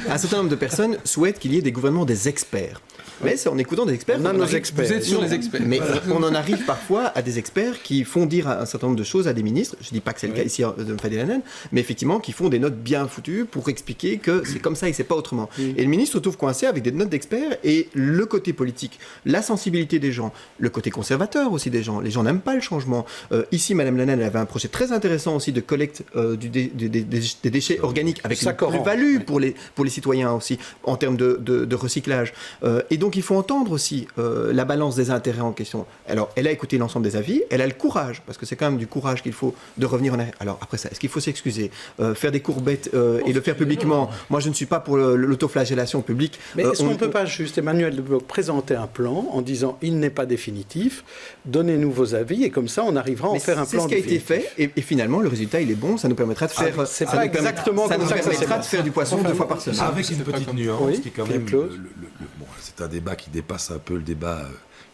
Un certain nombre de personnes souhaitent qu'il y ait des gouvernements des experts. Mais c'est en écoutant des experts. On a nos experts. Vous êtes sur les experts. Mais on en arrive parfois à des experts qui font dire un certain nombre de choses à des ministres. Je ne dis pas que c'est le cas ici de Fadila Lahanan, mais effectivement qui font des notes bien foutues pour expliquer que c'est comme ça et c'est pas autrement. Et le ministre se trouve coincé avec des notes d'experts, et le côté politique, la sensibilité des gens, le côté conservateur aussi des gens. Les gens n'aiment pas le changement. Ici, Madame Lahanan, elle avait un projet très intéressant aussi de collecte des déchets organiques avec une plus-value pour les citoyens aussi en termes de recyclage. Et donc il faut entendre aussi la balance des intérêts en question. Alors, elle a écouté l'ensemble des avis, elle a le courage, parce que c'est quand même du courage qu'il faut de revenir en arrière. Alors après ça, est-ce qu'il faut s'excuser, faire des courbettes et le faire publiquement? Moi, je ne suis pas pour l'autoflagellation consultation publique. Mais est-ce qu'on ne peut pas juste, Emmanuel De Bloch, présenter un plan en disant il n'est pas définitif, donnez-nous vos avis et comme ça on arrivera à en faire un plan définitif. C'est ce qui a été fait et finalement le résultat il est bon, ça nous permettra de faire, c'est pas exactement comme ça que ça s'est passé. de faire du poisson 2 fois par semaine. Avec une petite nuance qui est quand même... Claude. Bon, c'est un débat qui dépasse un peu le débat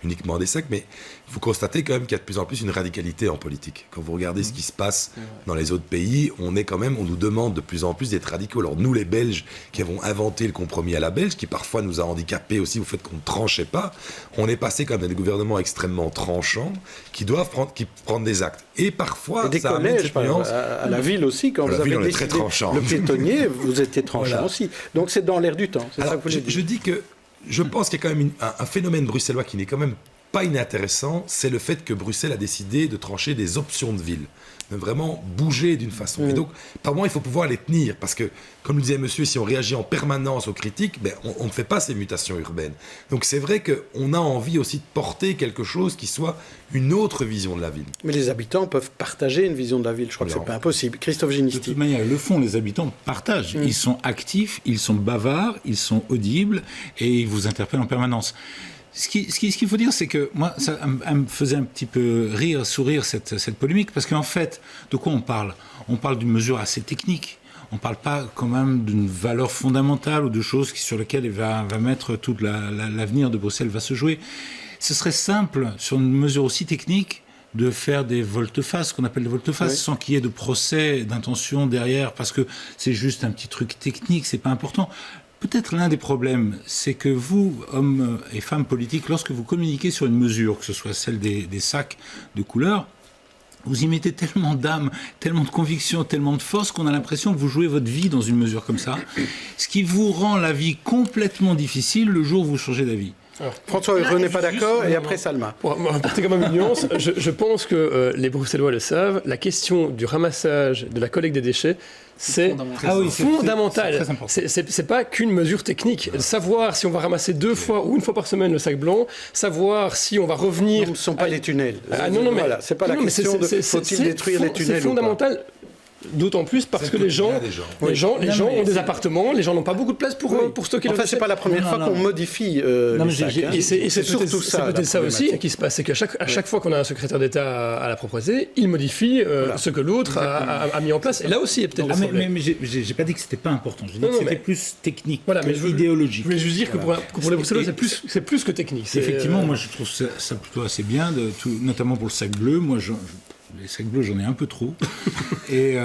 uniquement des sacs, mais vous constatez quand même qu'il y a de plus en plus une radicalité en politique. Quand vous regardez ce qui se passe dans les autres pays, on nous demande de plus en plus d'être radicaux. Alors nous, les Belges, qui avons inventé le compromis à la Belge, qui parfois nous a handicapés aussi au fait qu'on ne tranchait pas, on est passé quand même à des gouvernements extrêmement tranchants qui doivent prendre des actes. Et parfois, et des collèges, à la ville aussi, quand vous avez décidé le piétonnier, vous étiez tranchant aussi. Donc c'est dans l'air du temps. Alors, ça que je dis que je pense qu'il y a quand même un phénomène bruxellois qui n'est quand même pas inintéressant, c'est le fait que Bruxelles a décidé de trancher des options de ville, de vraiment bouger d'une façon. Et donc, par moment, il faut pouvoir les tenir, parce que, comme le disait monsieur, si on réagit en permanence aux critiques, on ne fait pas ces mutations urbaines. Donc c'est vrai qu'on a envie aussi de porter quelque chose qui soit une autre vision de la ville. Mais les habitants peuvent partager une vision de la ville, je crois que c'est pas impossible. Christophe Ginisti. De toute manière, le fond, les habitants partagent. Ils sont actifs, ils sont bavards, ils sont audibles, et ils vous interpellent en permanence. Ce qu'il faut dire, c'est que moi, ça me faisait un petit peu sourire cette polémique, parce qu'en fait, de quoi on parle ? On parle d'une mesure assez technique. On ne parle pas quand même d'une valeur fondamentale ou de choses sur lesquelles va mettre tout l'avenir de Bruxelles va se jouer. Ce serait simple, sur une mesure aussi technique, de faire des volte-face, ce qu'on appelle des volte-face, sans qu'il y ait de procès d'intention derrière, parce que c'est juste un petit truc technique, c'est pas important. Peut-être l'un des problèmes, c'est que vous, hommes et femmes politiques, lorsque vous communiquez sur une mesure, que ce soit celle des sacs de couleur, vous y mettez tellement d'âme, tellement de conviction, tellement de force qu'on a l'impression que vous jouez votre vie dans une mesure comme ça, ce qui vous rend la vie complètement difficile le jour où vous changez d'avis. Alors, François Heureux n'est pas d'accord, et après Salma. Pour apporter quand même une nuance, je pense que les Bruxellois le savent, la question du ramassage, de la collecte des déchets, c'est fondamental. C'est pas qu'une mesure technique. Savoir si on va ramasser 2 fois ou 1 fois par semaine le sac blanc, savoir si on va revenir... Non, ce ne sont pas les tunnels. Non, mais voilà, c'est pas la question de faut-il détruire les tunnels. C'est fondamental. D'autant plus parce que les gens ont des appartements, les gens n'ont pas beaucoup de place pour stocker leurs déchets. C'est pas la première fois qu'on modifie les sacs. Et c'est surtout ça. C'est peut-être ça aussi qui se passe, c'est qu'à chaque fois qu'on a un secrétaire d'État à la propreté, il modifie ce que l'autre a mis en place. Et là aussi, il y a peut-être le problème. Mais j'ai pas dit que c'était pas important. J'ai dit que c'était plus technique, idéologique. Je voulais juste dire que pour les Bruxellois, c'est plus que technique. Effectivement, moi je trouve ça plutôt assez bien, notamment pour le sac bleu. Moi, les sacs bleus, j'en ai un peu trop. et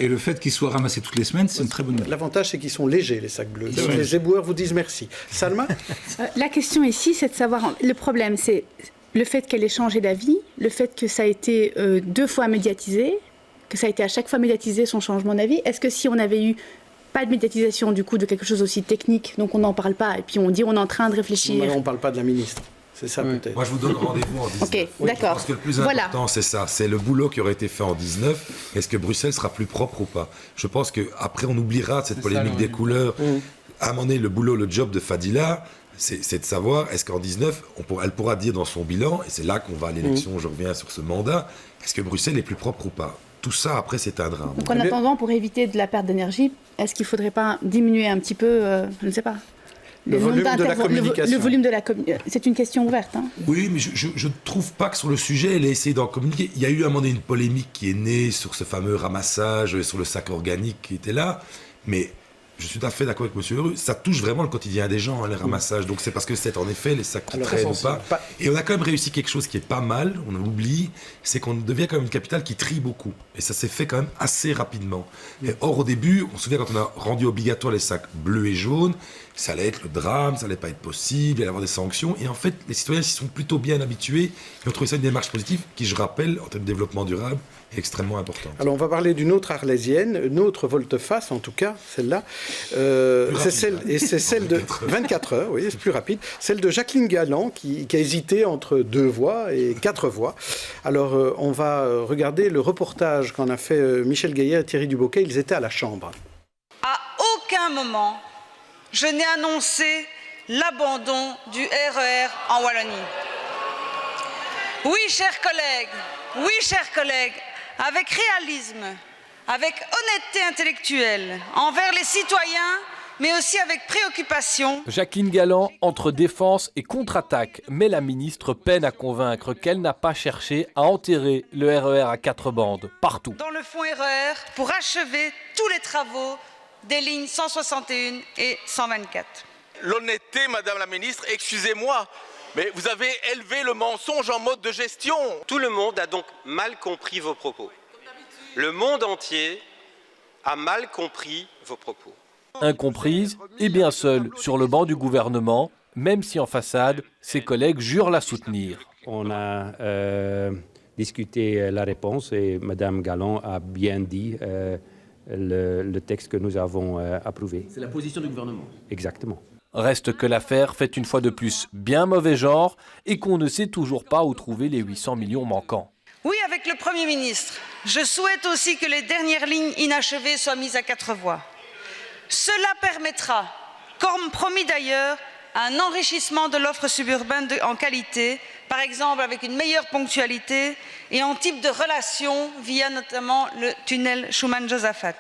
le fait qu'ils soient ramassés toutes les semaines, c'est une très bonne nouvelle. L'avantage, c'est qu'ils sont légers, les sacs bleus. Donc les éboueurs vous disent merci. Salma ? La question ici, c'est de savoir... Le problème, c'est le fait qu'elle ait changé d'avis, le fait que ça a été 2 fois médiatisé, que ça a été à chaque fois médiatisé son changement d'avis. Est-ce que si on avait eu pas de médiatisation du coup de quelque chose aussi technique, donc on n'en parle pas, et puis on dit on est en train de réfléchir... On ne parle pas de la ministre. C'est ça peut-être. Moi je vous donne rendez-vous en 19. Ok, d'accord. Parce que le plus important c'est ça, c'est le boulot qui aurait été fait en 19. Est-ce que Bruxelles sera plus propre ou pas ? Je pense qu'après on oubliera cette polémique des couleurs. À un moment donné, le job de Fadila, c'est de savoir, est-ce qu'en 19, elle pourra dire dans son bilan, et c'est là qu'on va à l'élection, je reviens sur ce mandat, est-ce que Bruxelles est plus propre ou pas ? Tout ça, après, c'est un drame. Donc en attendant, pour éviter de la perte d'énergie, est-ce qu'il ne faudrait pas diminuer un petit peu, je ne sais pas, le volume de la communication. Le volume de la communication. C'est une question ouverte. Hein. Oui, mais je ne trouve pas que sur le sujet, elle ait essayé d'en communiquer. Il y a eu à un moment donné une polémique qui est née sur ce fameux ramassage, sur le sac organique qui était là. Mais je suis tout à fait d'accord avec M. Heureux. Ça touche vraiment le quotidien des gens, les ramassages. Donc c'est parce que c'est en effet les sacs qui traînent ou pas. Et on a quand même réussi quelque chose qui est pas mal, on oublie, c'est qu'on devient quand même une capitale qui trie beaucoup. Et ça s'est fait quand même assez rapidement. Et or, au début, on se souvient quand on a rendu obligatoire les sacs bleus et jaunes, ça allait être le drame, ça allait pas être possible, il allait y avoir des sanctions. Et en fait, les citoyens s'y sont plutôt bien habitués et ont trouvé ça une démarche positive qui, je rappelle, en termes de développement durable, est extrêmement importante. Alors, on va parler d'une autre arlésienne, une autre volte-face, en tout cas, celle-là. C'est celle de 24 heures, oui, c'est plus rapide. Celle de Jacqueline Galland qui a hésité entre 2 voies et 4 voies. Alors, on va regarder le reportage qu'en a fait Michel Gaillet et Thierry Dubocquet. Ils étaient à la Chambre. À aucun moment, je n'ai annoncé l'abandon du RER en Wallonie. Oui, chers collègues, avec réalisme, avec honnêteté intellectuelle, envers les citoyens, mais aussi avec préoccupation. Jacqueline Galland entre défense et contre-attaque, mais la ministre peine à convaincre qu'elle n'a pas cherché à enterrer le RER à 4 bandes, partout. Dans le fonds RER pour achever tous les travaux des lignes 161 et 124. L'honnêteté, Madame la Ministre, excusez-moi, mais vous avez élevé le mensonge en mode de gestion. Tout le monde a donc mal compris vos propos. Le monde entier a mal compris vos propos. Incomprise et bien seule sur le banc du gouvernement, même si en façade, ses collègues jurent la soutenir. On a discuté la réponse et Mme Galland a bien dit le texte que nous avons approuvé. C'est la position du gouvernement. Exactement. Reste que l'affaire fait une fois de plus bien mauvais genre et qu'on ne sait toujours pas où trouver les 800 millions manquants. Oui, avec le Premier ministre, je souhaite aussi que les dernières lignes inachevées soient mises à 4 voies. Cela permettra, comme promis d'ailleurs, un enrichissement de l'offre suburbaine en qualité, par exemple avec une meilleure ponctualité et en type de relation via notamment le tunnel Schumann-Josaphat.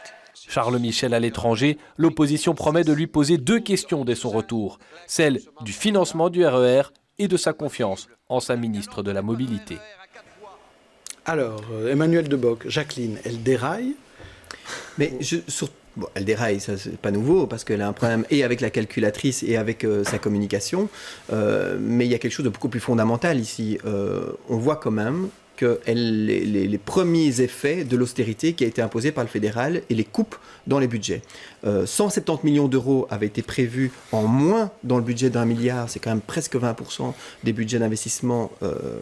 Charles Michel à l'étranger, l'opposition promet de lui poser 2 questions dès son retour, celle du financement du RER et de sa confiance en sa ministre de la Mobilité. Alors, Emmanuel Debock, Jacqueline, elle déraille. Mais bon, elle déraille, ça c'est pas nouveau, parce qu'elle a un problème et avec la calculatrice et avec sa communication. Mais il y a quelque chose de beaucoup plus fondamental ici. On voit quand même que les premiers effets de l'austérité qui a été imposée par le fédéral et les coupes dans les budgets. 170 millions d'euros avaient été prévus en moins dans le budget d'1 milliard, c'est quand même presque 20% des budgets d'investissement.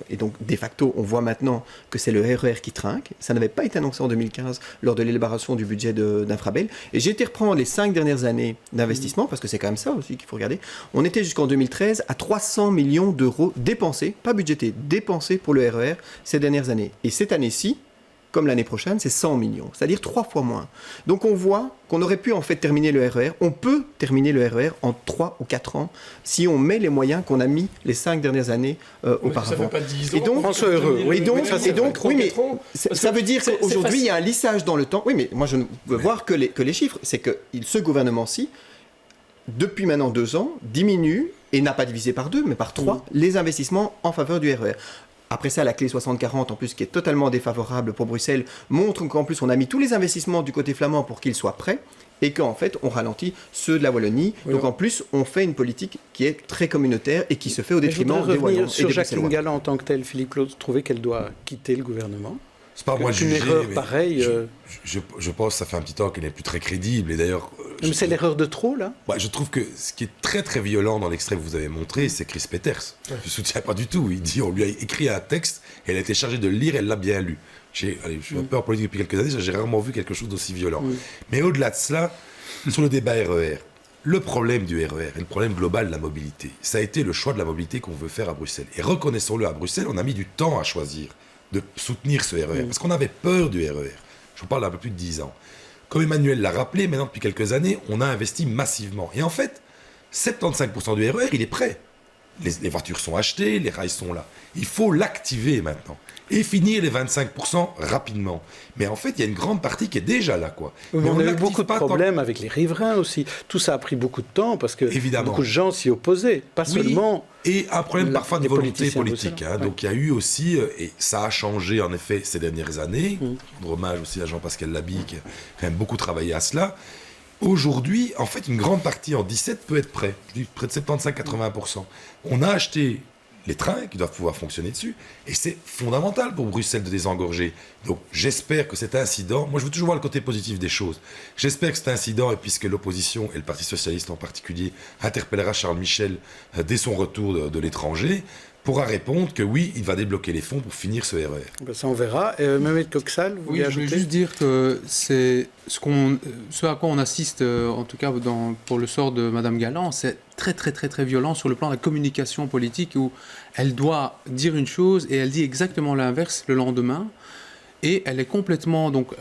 Et donc, de facto, on voit maintenant que c'est le RER qui trinque. Ça n'avait pas été annoncé en 2015 lors de l'élaboration du budget d'Infrabel. Et j'ai été reprendre les 5 dernières années d'investissement, parce que c'est quand même ça aussi qu'il faut regarder. On était jusqu'en 2013 à 300 millions d'euros dépensés, pas budgétés, dépensés pour le RER ces dernières années. Et cette année-ci, comme l'année prochaine, c'est 100 millions, c'est-à-dire 3 fois moins. Donc on voit qu'on aurait pu en fait terminer le RER, on peut terminer le RER en 3 ou 4 ans si on met les moyens qu'on a mis les 5 dernières années auparavant. Ça fait pas 10 ans. Et donc, oui, mais ça veut dire qu'aujourd'hui il y a un lissage dans le temps. Oui, mais moi je ne veux voir que les chiffres. C'est que ce gouvernement-ci, depuis maintenant 2 ans, diminue, et n'a pas divisé par 2, mais par 3, les investissements en faveur du RER. Après ça, la clé 60-40, en plus, qui est totalement défavorable pour Bruxelles, montre qu'en plus, on a mis tous les investissements du côté flamand pour qu'ils soient prêts, et qu'en fait, on ralentit ceux de la Wallonie. Oui, donc en plus, on fait une politique qui est très communautaire et qui se fait au détriment des Wallons. Sur Jacqueline Galland en tant que telle, Philippe Claude, trouvez qu'elle doit quitter le gouvernement? C'est pas moi de juger, une erreur pareille. Je pense que ça fait un petit temps qu'elle n'est plus très crédible. Et d'ailleurs, mais c'est l'erreur de trop, là. Ouais, je trouve que ce qui est très très violent dans l'extrait que vous avez montré, c'est Chris Peters. Je ne soutiens pas du tout. Il dit on lui a écrit un texte, elle a été chargée de le lire, elle l'a bien lu. Je suis un peu en politique depuis quelques années, j'ai rarement vu quelque chose d'aussi violent. Mais au-delà de cela, sur le débat RER, le problème du RER et le problème global de la mobilité, ça a été le choix de la mobilité qu'on veut faire à Bruxelles. Et reconnaissons-le, à Bruxelles, on a mis du temps à choisir de soutenir ce RER, parce qu'on avait peur du RER. Je vous parle d'un peu plus de 10 ans. Comme Emmanuel l'a rappelé, maintenant depuis quelques années, on a investi massivement. Et en fait, 75% du RER, il est prêt. Les voitures sont achetées, les rails sont là. Il faut l'activer maintenant et finir les 25% rapidement. Mais en fait, il y a une grande partie qui est déjà là, quoi. Mais on a eu beaucoup de problèmes avec les riverains aussi. Tout ça a pris beaucoup de temps parce que beaucoup de gens s'y opposaient. Pas seulement. Et un problème parfois de volonté politique. Hein. Donc il y a eu aussi, et ça a changé en effet ces dernières années, rendre hommage aussi à Jean-Pascal Labille qui a quand même beaucoup travaillé à cela. Aujourd'hui, en fait, une grande partie en 17 peut être prêt. Je dis près de 75-80%. On a acheté les trains qui doivent pouvoir fonctionner dessus. Et c'est fondamental pour Bruxelles de désengorger. Donc j'espère que cet incident, moi je veux toujours voir le côté positif des choses, j'espère que cet incident, et puisque l'opposition, et le Parti Socialiste en particulier, interpellera Charles Michel dès son retour de l'étranger, pourra répondre que oui, il va débloquer les fonds pour finir ce RER. Ben ça on verra. Mehmet Koksal, vous voulez ajouter ? Je veux juste dire que c'est ce à quoi on assiste, en tout cas pour le sort de Madame Galland, c'est très très très très violent sur le plan de la communication politique où elle doit dire une chose et elle dit exactement l'inverse le lendemain. Et elle est complètement donc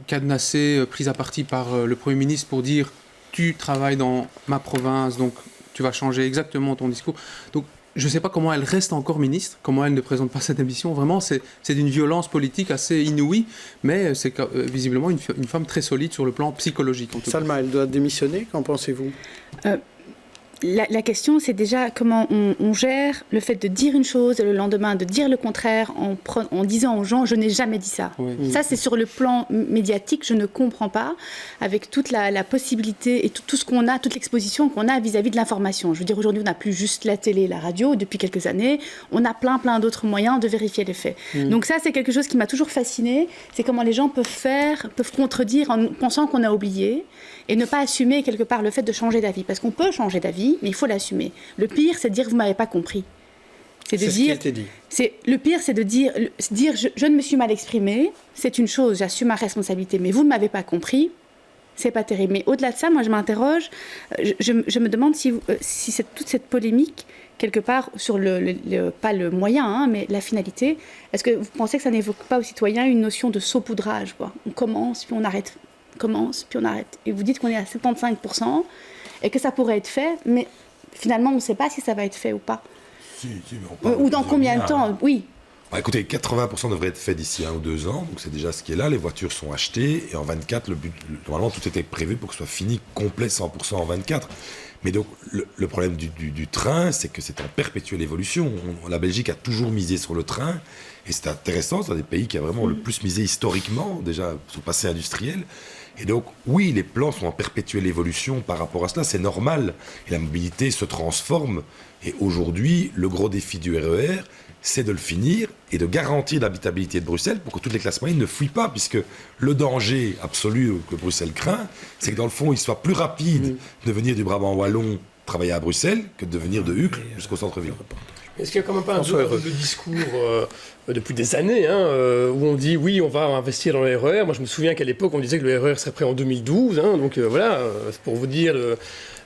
cadenassée, prise à partie par le Premier ministre pour dire tu travailles dans ma province, donc tu vas changer exactement ton discours. Donc je ne sais pas comment elle reste encore ministre, comment elle ne présente pas cette émission. Vraiment, c'est d'une violence politique assez inouïe, mais c'est visiblement une femme très solide sur le plan psychologique. Salma, elle doit démissionner, qu'en pensez-vous ? La question, c'est déjà comment on gère le fait de dire une chose et le lendemain de dire le contraire en disant aux gens « je n'ai jamais dit ça oui. ». Ça, c'est sur le plan médiatique, je ne comprends pas, avec toute la possibilité et tout ce qu'on a, toute l'exposition qu'on a vis-à-vis de l'information. Je veux dire, aujourd'hui, on n'a plus juste la télé et la radio. Depuis quelques années, on a plein d'autres moyens de vérifier les faits. Donc ça, c'est quelque chose qui m'a toujours fascinée. C'est comment les gens peuvent contredire en pensant qu'on a oublié et ne pas assumer quelque part le fait de changer d'avis. Parce qu'on peut changer d'avis, mais il faut l'assumer. Le pire, c'est de dire « vous ne m'avez pas compris ». C'est ce qui a été dit. Le pire, c'est de dire je ne me suis mal exprimé, c'est une chose, j'assume ma responsabilité, mais vous ne m'avez pas compris, c'est pas terrible. Mais au-delà de ça, moi je m'interroge, je me demande si toute cette polémique, quelque part, sur pas le moyen, mais la finalité, est-ce que vous pensez que ça n'évoque pas aux citoyens une notion de saupoudrage, quoi ? On commence, puis on arrête. Et vous dites qu'on est à 75% et que ça pourrait être fait, mais finalement, on ne sait pas si ça va être fait ou pas. Ou dans combien de temps, oui. Bah, écoutez, 80% devrait être fait d'ici 1 ou 2 ans, donc c'est déjà ce qui est là. Les voitures sont achetées, et en 24, normalement, tout était prévu pour que ce soit fini, complet, 100% en 24. Mais donc, le problème du train, c'est que c'est en perpétuelle évolution. La Belgique a toujours misé sur le train, et c'est intéressant, c'est un des pays qui a vraiment le plus misé historiquement, déjà, sur le passé industriel. Et donc, oui, les plans sont en perpétuelle évolution par rapport à cela, c'est normal. Et la mobilité se transforme. Et aujourd'hui, le gros défi du RER, c'est de le finir et de garantir l'habitabilité de Bruxelles pour que toutes les classes moyennes ne fuient pas, puisque le danger absolu que Bruxelles craint, c'est que dans le fond, il soit plus rapide de venir du Brabant wallon travailler à Bruxelles que de venir de Uccle jusqu'au centre-ville. Est-ce qu'il n'y a quand même pas un discours depuis des années où on dit oui, on va investir dans le RER. Moi, je me souviens qu'à l'époque, on disait que le RER serait prêt en 2012. Donc voilà, c'est pour vous dire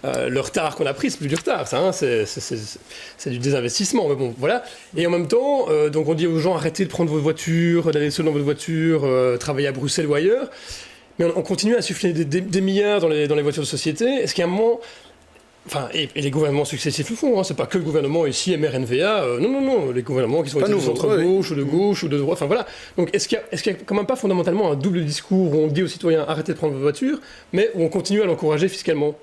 le retard qu'on a pris, c'est plus du retard, ça. C'est du désinvestissement. Mais bon, voilà. Et en même temps, donc on dit aux gens arrêtez de prendre votre voiture, d'aller seul dans votre voiture, travailler à Bruxelles ou ailleurs. Mais on continue à insuffler des milliards dans les voitures de société. Est-ce qu'il y a un moment... Enfin, et les gouvernements successifs le font, c'est pas que le gouvernement ici, MRNVA, non, les gouvernements qui sont de centre-gauche ou de gauche ou de droite, enfin voilà. Donc est-ce qu'il y a quand même pas fondamentalement un double discours où on dit aux citoyens arrêtez de prendre votre voiture, mais où on continue à l'encourager fiscalement ?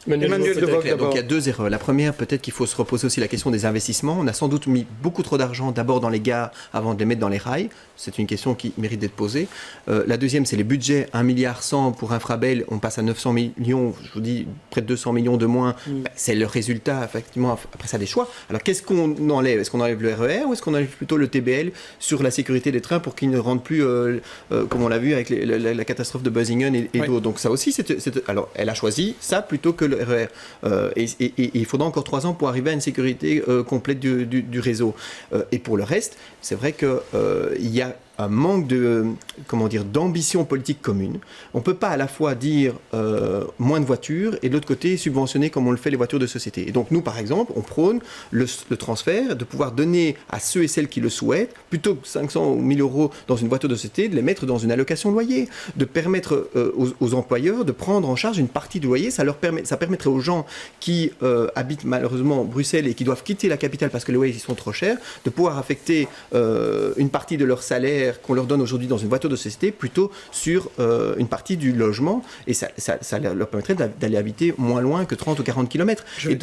Emmanuel de Vogt, donc il y a 2 erreurs. La première, peut-être qu'il faut se reposer aussi la question des investissements. On a sans doute mis beaucoup trop d'argent d'abord dans les gares avant de les mettre dans les rails. C'est une question qui mérite d'être posée. La deuxième, c'est les budgets 1,1 milliard pour Infrabel. On passe à 900 millions, je vous dis près de 200 millions de moins. C'est le résultat, effectivement, après ça, des choix. Alors qu'est-ce qu'on enlève ? Est-ce qu'on enlève le RER ou est-ce qu'on enlève plutôt le TBL sur la sécurité des trains pour qu'ils ne rentrent plus, comme on l'a vu avec la catastrophe de Buzzingen et d'autres ? Donc ça aussi, alors elle a choisi ça plutôt que le RER. Et il faudra encore 3 ans pour arriver à une sécurité complète du réseau. Et pour le reste, c'est vrai qu'il y a un manque d'ambition politique commune. On ne peut pas à la fois dire moins de voitures et de l'autre côté subventionner comme on le fait les voitures de société. Et donc nous, par exemple, on prône le transfert, de pouvoir donner à ceux et celles qui le souhaitent, plutôt que 500 ou 1000 euros dans une voiture de société, de les mettre dans une allocation loyer, de permettre aux employeurs de prendre en charge une partie du loyer. Ça permettrait aux gens qui habitent malheureusement Bruxelles et qui doivent quitter la capitale parce que les loyers sont trop chers, de pouvoir affecter une partie de leur salaire qu'on leur donne aujourd'hui dans une voiture de société plutôt sur une partie du logement, et ça leur permettrait d'aller habiter moins loin que 30 ou 40 km. Je vais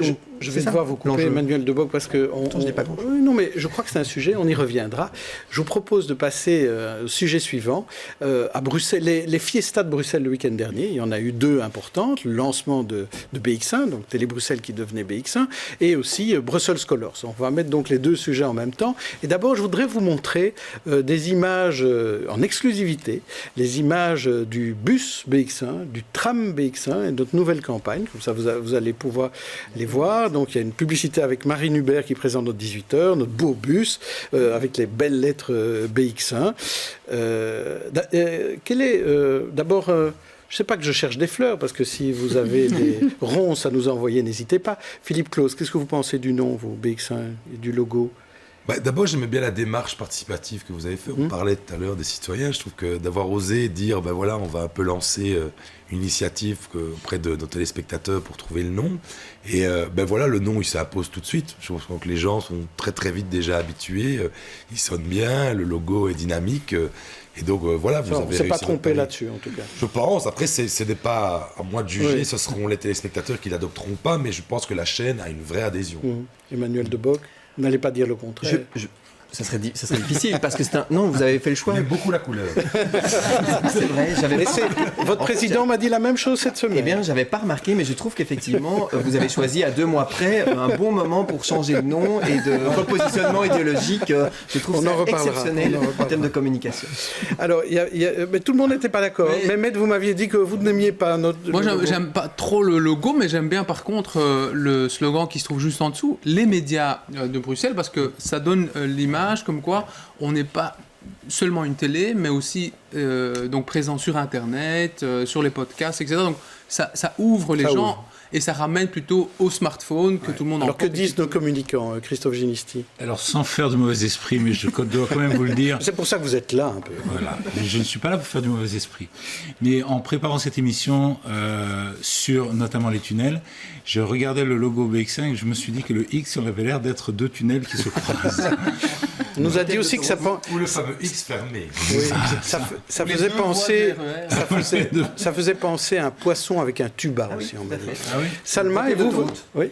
devoir vous couper, Emmanuel de Vogt, parce que... je n'ai pas compris. Non, mais je crois que c'est un sujet, on y reviendra. Je vous propose de passer au sujet suivant. À Bruxelles, les fiestas de Bruxelles le week-end dernier, il y en a eu 2 importantes, le lancement de BX1, donc Télé Bruxelles qui devenait BX1, et aussi Brussels Colors. On va mettre donc les 2 sujets en même temps. Et d'abord, je voudrais vous montrer des images en exclusivité, les images du bus BX1, du tram BX1 et de notre nouvelle campagne. Comme ça, vous allez pouvoir les voir. Donc, il y a une publicité avec Marine Hubert qui présente notre 18h, notre beau bus, avec les belles lettres BX1. D'abord... je ne sais pas que je cherche des fleurs, parce que si vous avez des ronces à nous envoyer, n'hésitez pas. Philippe Claus, qu'est-ce que vous pensez du nom, vous, BX1, et du logo ? D'abord, j'aimais bien la démarche participative que vous avez faite. On parlait tout à l'heure des citoyens. Je trouve que d'avoir osé dire, voilà, on va un peu lancer une initiative auprès de nos téléspectateurs pour trouver le nom. Et voilà, le nom, il s'impose tout de suite. Je pense que les gens sont très très vite déjà habitués. Il sonne bien, le logo est dynamique. Et donc voilà, vous avez réussi. On ne s'est pas trompé là-dessus, en tout cas. Je pense. Après, ce n'est pas à moi de juger. Ce seront les téléspectateurs qui l'adopteront pas. Mais je pense que la chaîne a une vraie adhésion. Emmanuel Debock. Vous n'allez pas dire le contraire. Ça serait difficile parce que c'est un... Non, vous avez fait le choix. J'aime beaucoup la couleur. C'est vrai. Votre président m'a dit la même chose cette semaine. Eh bien, j'avais pas remarqué, mais je trouve qu'effectivement, vous avez choisi à 2 mois près un bon moment pour changer de nom et de repositionnement idéologique. Je trouve ça exceptionnel en termes de communication. Alors, mais tout le monde n'était pas d'accord. Mehmet, vous m'aviez dit que vous n'aimiez pas notre... Moi, j'aime pas trop le logo, mais j'aime bien par contre le slogan qui se trouve juste en dessous, les médias de Bruxelles, parce que ça donne l'image comme quoi on n'est pas seulement une télé, mais aussi donc présent sur Internet, sur les podcasts, etc. Donc ça ouvre les gens et ça ramène plutôt au smartphone que tout le monde. Alors que disent nos communicants, Christophe Ginisti? Alors sans faire de mauvais esprit, mais je dois quand même vous le dire. C'est pour ça que vous êtes là un peu. Voilà, mais je ne suis pas là pour faire du mauvais esprit. Mais en préparant cette émission sur notamment les tunnels, je regardais le logo BX5 et je me suis dit que le X avait l'air d'être 2 tunnels qui se croisent. On nous a dit aussi que ça... Ou le fameux X fermé. Oui, ça faisait penser à un poisson avec un tuba aussi, on m'a dit. Ah oui. Salma, et vous Oui.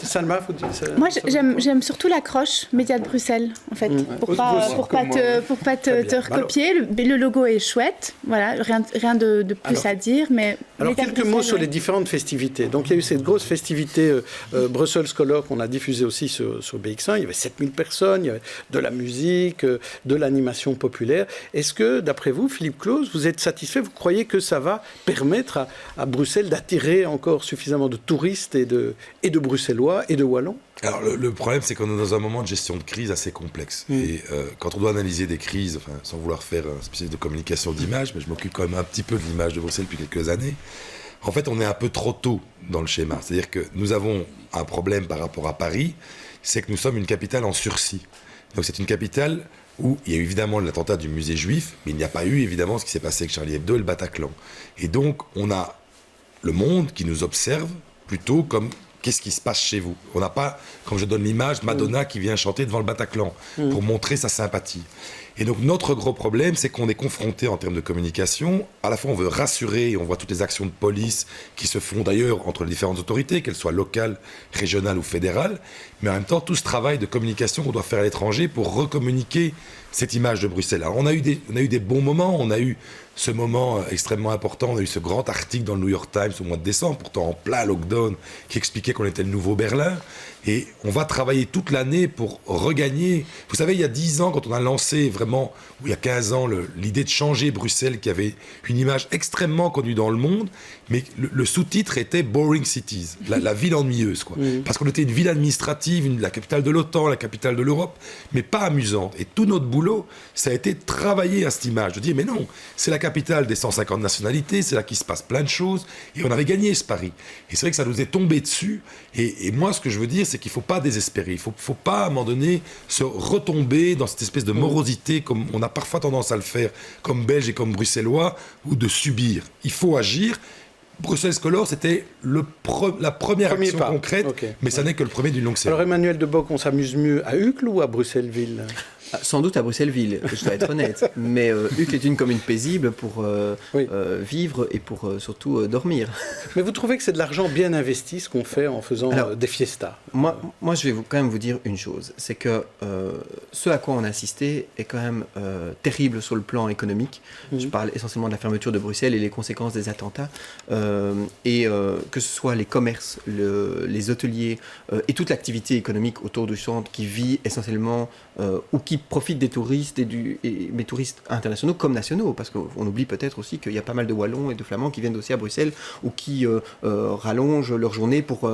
Salma, vous dites ça. Moi, j'aime surtout l'accroche Médias de Bruxelles, en fait, pour pas te recopier. Le logo est chouette, voilà, rien de plus à dire, mais... Alors, quelques mots sur les différentes festivités. Donc, il y a eu cette grosse festivité Brussels Color qu'on a diffusée aussi sur BX1. Il y avait 7000 personnes, il y avait de la musique, de l'animation populaire. Est-ce que, d'après vous, Philippe Claus, vous êtes satisfait? Vous croyez que ça va permettre à Bruxelles d'attirer encore suffisamment de touristes et de Bruxellois et de Wallons? Alors, le problème, c'est qu'on est dans un moment de gestion de crise assez complexe. Et quand on doit analyser des crises, sans vouloir faire un spécialiste de communication d'image, mais je m'occupe quand même un petit peu de l'image de Bruxelles depuis quelques années, en fait, on est un peu trop tôt dans le schéma. C'est-à-dire que nous avons un problème par rapport à Paris, c'est que nous sommes une capitale en sursis. Donc c'est une capitale où il y a eu évidemment l'attentat du musée juif, mais il n'y a pas eu évidemment ce qui s'est passé avec Charlie Hebdo et le Bataclan. Et donc on a le monde qui nous observe plutôt comme qu'est-ce qui se passe chez vous. On n'a pas, comme je donne l'image, Madonna qui vient chanter devant le Bataclan pour montrer sa sympathie. Et donc notre gros problème, c'est qu'on est confronté en termes de communication. À la fois, on veut rassurer, et on voit toutes les actions de police qui se font d'ailleurs entre les différentes autorités, qu'elles soient locales, régionales ou fédérales. Mais en même temps, tout ce travail de communication qu'on doit faire à l'étranger pour recommuniquer cette image de Bruxelles. Alors on a eu des bons moments, on a eu ce moment extrêmement important, on a eu ce grand article dans le New York Times au mois de décembre, pourtant en plein lockdown, qui expliquait qu'on était le nouveau Berlin. Et on va travailler toute l'année pour regagner. Vous savez, il y a 10 ans, quand on a lancé vraiment, ou il y a 15 ans, l'idée de changer Bruxelles, qui avait une image extrêmement connue dans le monde, mais le sous-titre était Boring Cities, la ville ennuyeuse, quoi. Parce qu'on était une ville administrative, la capitale de l'OTAN, la capitale de l'Europe, mais pas amusante. Et tout notre boulot, ça a été de travailler à cette image, de dire, mais non, c'est la capitale des 150 nationalités, c'est là qu'il se passe plein de choses, et on avait gagné ce pari. Et c'est vrai que ça nous est tombé dessus, et moi, ce que je veux dire, c'est qu'il ne faut pas désespérer. Il ne faut pas, à un moment donné, se retomber dans cette espèce de morosité, comme on a parfois tendance à le faire, comme Belges et comme Bruxellois, ou de subir. Il faut agir. Bruxelles Color, c'était la première action concrète, mais ça n'est que le premier d'une longue série. Alors Emmanuel Debock, on s'amuse mieux à Uccle ou à Bruxelles-Ville? Sans doute à Bruxelles-Ville, je dois être honnête. Mais Uccle est une commune paisible pour vivre et pour surtout dormir. Mais vous trouvez que c'est de l'argent bien investi, ce qu'on fait en faisant des fiestas? Moi, je vais quand même vous dire une chose. C'est que ce à quoi on a assisté est quand même terrible sur le plan économique. Je parle essentiellement de la fermeture de Bruxelles et les conséquences des attentats. Que ce soit les commerces, les hôteliers et toute l'activité économique autour du centre qui vit essentiellement ou qui profitent des touristes, mais touristes internationaux comme nationaux, parce qu'on oublie peut-être aussi qu'il y a pas mal de Wallons et de Flamands qui viennent aussi à Bruxelles ou qui rallongent leur journée pour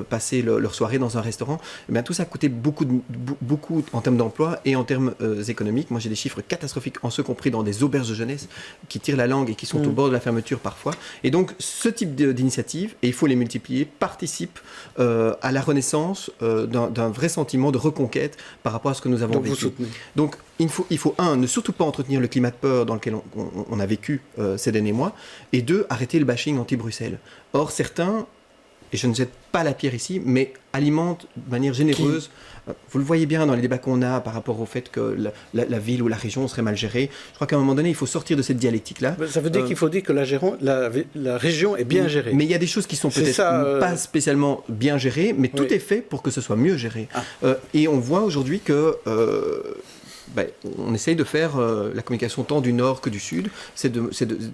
passer leur soirée dans un restaurant. Eh bien, tout ça a coûté beaucoup en termes d'emploi et en termes économiques. Moi, j'ai des chiffres catastrophiques, en ce compris dans des auberges de jeunesse qui tirent la langue et qui sont au bord de la fermeture parfois. Et donc, ce type d'initiative, et il faut les multiplier, participe à la renaissance d'un vrai sentiment de reconquête par rapport à ce que nous avons vécu. Vous soutenez. Donc, il faut, ne surtout pas entretenir le climat de peur dans lequel on a vécu ces derniers mois, et deux, arrêter le bashing anti-Bruxelles. Or, certains, et je ne jette pas la pierre ici, mais alimentent de manière généreuse. Vous le voyez bien dans les débats qu'on a par rapport au fait que la ville ou la région serait mal gérée. Je crois qu'à un moment donné, il faut sortir de cette dialectique-là. Ça veut dire qu'il faut dire que la région est bien gérée. Mais il y a des choses qui sont peut-être pas spécialement bien gérées, mais tout est fait pour que ce soit mieux géré. Et on voit aujourd'hui que... on essaye de faire la communication tant du Nord que du Sud, c'est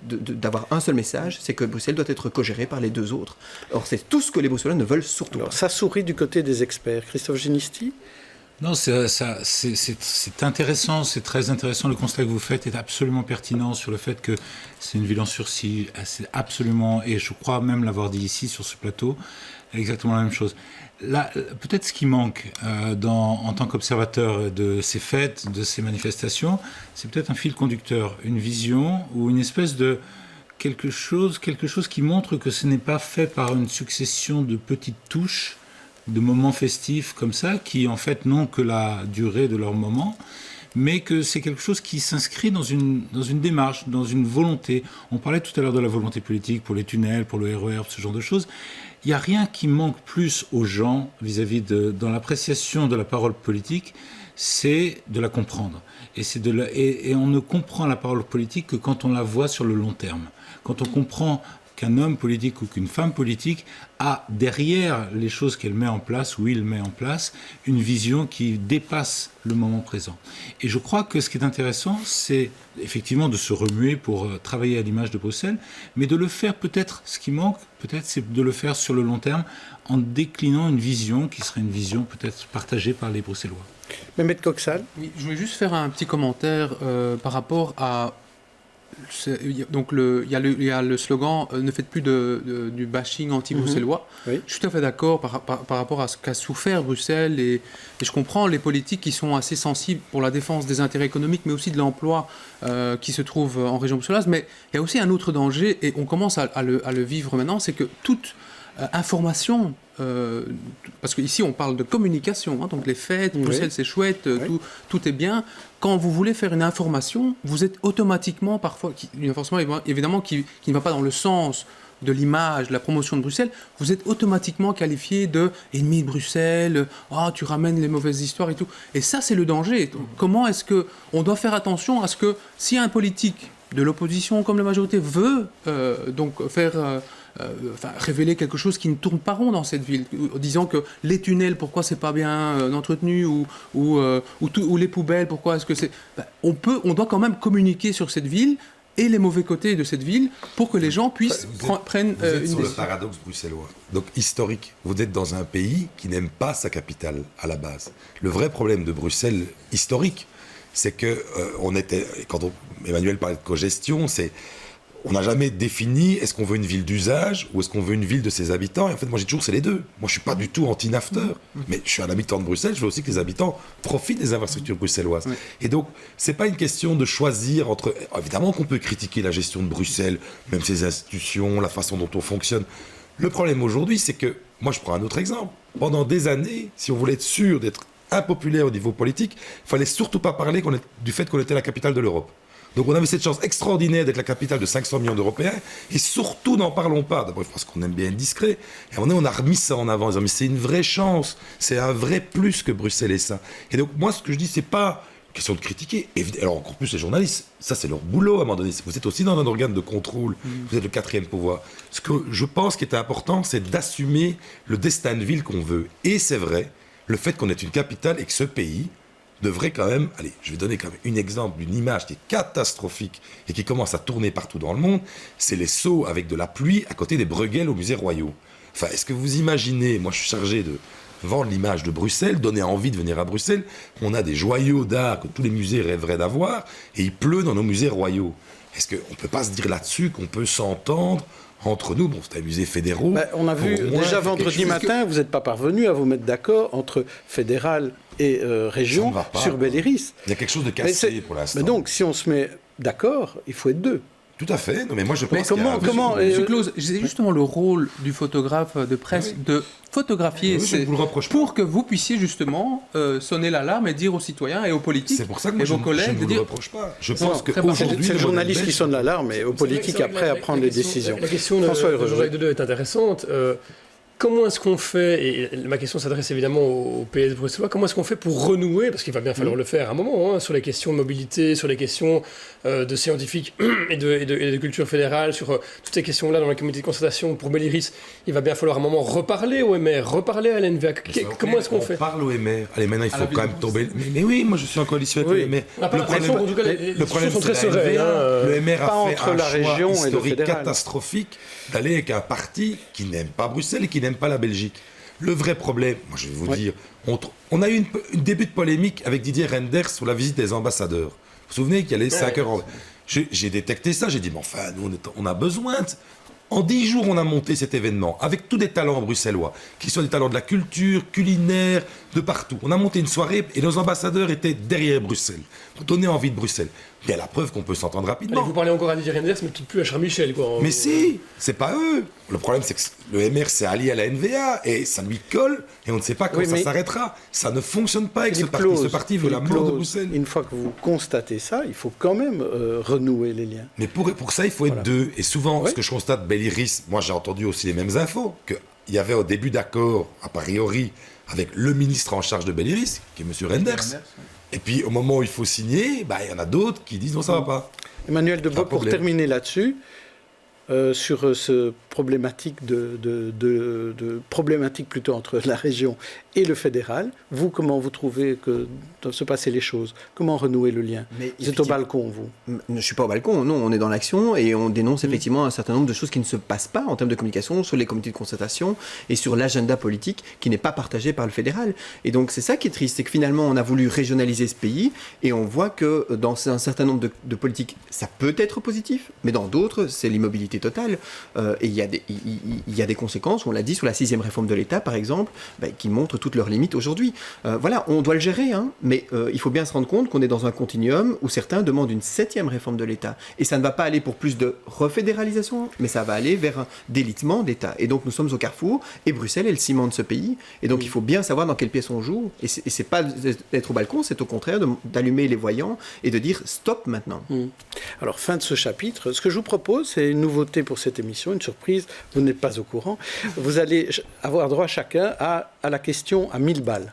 d'avoir un seul message, c'est que Bruxelles doit être co-gérée par les deux autres. Or, c'est tout ce que les Bruxellois ne veulent surtout pas. Ça sourit du côté des experts. Christophe Ginisti ? Non, c'est intéressant, c'est très intéressant. Le constat que vous faites est absolument pertinent sur le fait que c'est une ville en sursis, c'est absolument, et je crois même l'avoir dit ici sur ce plateau, exactement la même chose. Là, peut-être ce qui manque en tant qu'observateur de ces fêtes, de ces manifestations, c'est peut-être un fil conducteur, une vision ou une espèce de quelque chose qui montre que ce n'est pas fait par une succession de petites touches, de moments festifs comme ça, qui en fait n'ont que la durée de leur moment, mais que c'est quelque chose qui s'inscrit dans une démarche, dans une volonté. On parlait tout à l'heure de la volonté politique pour les tunnels, pour le RER, ce genre de choses. Il n'y a rien qui manque plus aux gens dans l'appréciation de la parole politique, c'est de la comprendre. Et on ne comprend la parole politique que quand on la voit sur le long terme. Quand on comprend qu'un homme politique ou qu'une femme politique a derrière les choses qu'elle met en place ou il met en place une vision qui dépasse le moment présent. Et je crois que ce qui est intéressant, c'est effectivement de se remuer pour travailler à l'image de Bruxelles, mais de le faire peut-être, ce qui manque peut-être, c'est de le faire sur le long terme en déclinant une vision qui serait une vision peut-être partagée par les Bruxellois. Mehmet Koksal. Oui, je voulais juste faire un petit commentaire par rapport à... Donc il y a le slogan ne faites plus du bashing anti-bruxellois. Oui. Je suis tout à fait d'accord par rapport à ce qu'a souffert Bruxelles et je comprends les politiques qui sont assez sensibles pour la défense des intérêts économiques mais aussi de l'emploi qui se trouve en région bruxelloise. Mais il y a aussi un autre danger et on commence à le vivre maintenant, c'est que toute information, parce qu'ici on parle de communication, hein, donc les fêtes, Bruxelles c'est chouette, tout est bien. Quand vous voulez faire une information, vous êtes automatiquement parfois, une information évidemment qui ne va pas dans le sens de l'image, de la promotion de Bruxelles, vous êtes automatiquement qualifié de ennemi de Bruxelles, tu ramènes les mauvaises histoires et tout. Et ça c'est le danger. Comment est-ce qu'on doit faire attention à ce que si un politique de l'opposition comme la majorité veut donc faire... révéler quelque chose qui ne tourne pas rond dans cette ville, disant que les tunnels, pourquoi c'est pas bien entretenu, ou les poubelles, pourquoi est-ce que c'est... on doit quand même communiquer sur cette ville et les mauvais côtés de cette ville pour que les gens puissent prendre une décision. Vous êtes sur le paradoxe bruxellois. Donc historique, vous êtes dans un pays qui n'aime pas sa capitale à la base. Le vrai problème de Bruxelles historique, c'est que Emmanuel parlait de cogestion, on n'a jamais défini est-ce qu'on veut une ville d'usage ou est-ce qu'on veut une ville de ses habitants. Et en fait, moi, j'ai toujours, c'est les deux. Moi, je ne suis pas du tout anti-NAFTA, mais je suis un habitant de Bruxelles. Je veux aussi que les habitants profitent des infrastructures bruxelloises. Et donc, ce n'est pas une question de choisir entre... Évidemment qu'on peut critiquer la gestion de Bruxelles, même ses institutions, la façon dont on fonctionne. Le problème aujourd'hui, c'est que... Moi, je prends un autre exemple. Pendant des années, si on voulait être sûr d'être impopulaire au niveau politique, il ne fallait surtout pas parler du fait qu'on était la capitale de l'Europe. Donc on avait cette chance extraordinaire d'être la capitale de 500 millions d'Européens, et surtout n'en parlons pas. D'abord parce qu'on aime bien être discret, et on a remis ça en avant, en disant mais c'est une vraie chance, c'est un vrai plus que Bruxelles est ça. Et donc moi ce que je dis, c'est pas question de critiquer, alors encore plus les journalistes, ça c'est leur boulot à un moment donné, vous êtes aussi dans un organe de contrôle, vous êtes le quatrième pouvoir. Ce que je pense qui est important, c'est d'assumer le destin de ville qu'on veut. Et c'est vrai, le fait qu'on est une capitale et que ce pays devrait quand même... Allez, je vais donner quand même un exemple d'une image qui est catastrophique et qui commence à tourner partout dans le monde, c'est les seaux avec de la pluie à côté des Bruegel au musée Royaux. Enfin, est-ce que vous imaginez, moi je suis chargé vendre l'image de Bruxelles, donner envie de venir à Bruxelles. On a des joyaux d'art que tous les musées rêveraient d'avoir, et il pleut dans nos musées royaux. Est-ce qu'on ne peut pas se dire là-dessus qu'on peut s'entendre entre nous? Bon, c'est un musée fédéral. On a vu déjà vendredi matin, vous n'êtes pas parvenus à vous mettre d'accord entre fédéral et région sur Bell'iris. Il y a quelque chose de cassé pour l'instant. Mais donc, si on se met d'accord, il faut être deux. Tout à fait. Non, mais moi, je pense Monsieur Claus, c'est justement le rôle du photographe de presse de photographier pour que vous puissiez justement sonner l'alarme et dire aux citoyens et aux politiques et vos collègues je ne vous le reproche pas. Je pense qu'aujourd'hui, c'est le journaliste qui sonne l'alarme et aux politiques après à prendre les décisions. La question de Jean-Jacques Dedeux est intéressante. Comment est-ce qu'on fait, et ma question s'adresse évidemment au PS bruxellois, comment est-ce qu'on fait pour renouer, parce qu'il va bien falloir le faire à un moment, sur les questions de mobilité, sur les questions de scientifiques et de culture fédérale, sur toutes ces questions-là dans la comité de concertation pour Bell'iris, il va bien falloir à un moment reparler au MR, reparler à l'NVA. Comment est-ce qu'on fait? On parle au MR. Allez, maintenant il faut quand même tomber. Mais oui, moi je suis en coalition avec le MR. Le problème sont très sereins. Le MR a fait un la région choix historique catastrophique d'aller avec un parti qui n'aime pas Bruxelles et qui n'aime pas la Belgique. Le vrai problème, moi je vais vous dire, on a eu une début de polémique avec Didier Reynders sur la visite des ambassadeurs. Vous vous souvenez qu'il y a les 5 heures J'ai détecté ça, j'ai dit, mais enfin, nous on a besoin En 10 jours, on a monté cet événement avec tous des talents bruxellois, qui sont des talents de la culture, culinaire, de partout. On a monté une soirée et nos ambassadeurs étaient derrière Bruxelles, pour donner envie de Bruxelles. Il y a la preuve qu'on peut s'entendre rapidement. Allez, vous parlez encore à Didier Reynders, mais plus à Charles Michel, quoi. Mais si, c'est pas eux. Le problème, c'est que le MR s'est allié à la NVA et ça lui colle et on ne sait pas quand ça s'arrêtera. Ça ne fonctionne pas avec ce parti. Ce parti veut la mort de Bruxelles. Une fois que vous constatez ça, il faut quand même renouer les liens. Mais pour ça, il faut être deux. Et souvent, ce que je constate, Bell'iris, moi j'ai entendu aussi les mêmes infos, qu'il y avait au début d'accord, a priori, avec le ministre en charge de Bell'iris, qui est M. Reynders. Et puis au moment où il faut signer, il y en a d'autres qui disent non, ça va pas. Emmanuel Debock, pour terminer là-dessus, sur ce problématique problématique plutôt entre la région et le fédéral, vous, comment vous trouvez que doivent se passer les choses? Comment renouer le lien? Vous êtes au balcon, vous? Je ne suis pas au balcon, non, on est dans l'action et on dénonce effectivement un certain nombre de choses qui ne se passent pas en termes de communication sur les comités de concertation et sur l'agenda politique qui n'est pas partagé par le fédéral. Et donc c'est ça qui est triste, c'est que finalement on a voulu régionaliser ce pays et on voit que dans un certain nombre de politiques, ça peut être positif, mais dans d'autres, c'est l'immobilité totale. Et il y a des conséquences, on l'a dit, sur la 6e réforme de l'État, par exemple, qui montrent toutes leurs limites aujourd'hui. Voilà, on doit le gérer, mais il faut bien se rendre compte qu'on est dans un continuum où certains demandent une 7e réforme de l'État. Et ça ne va pas aller pour plus de refédéralisation, mais ça va aller vers un délitement d'État. Et donc nous sommes au carrefour, et Bruxelles est le ciment de ce pays. Et donc il faut bien savoir dans quelle pièce on joue. Et c'est pas d'être au balcon, c'est au contraire d'allumer les voyants et de dire stop maintenant. Alors, fin de ce chapitre. Ce que je vous propose, c'est une nouveauté pour cette émission, une surprise. Vous n'êtes pas au courant. Vous allez avoir droit chacun à la question à 1000 balles.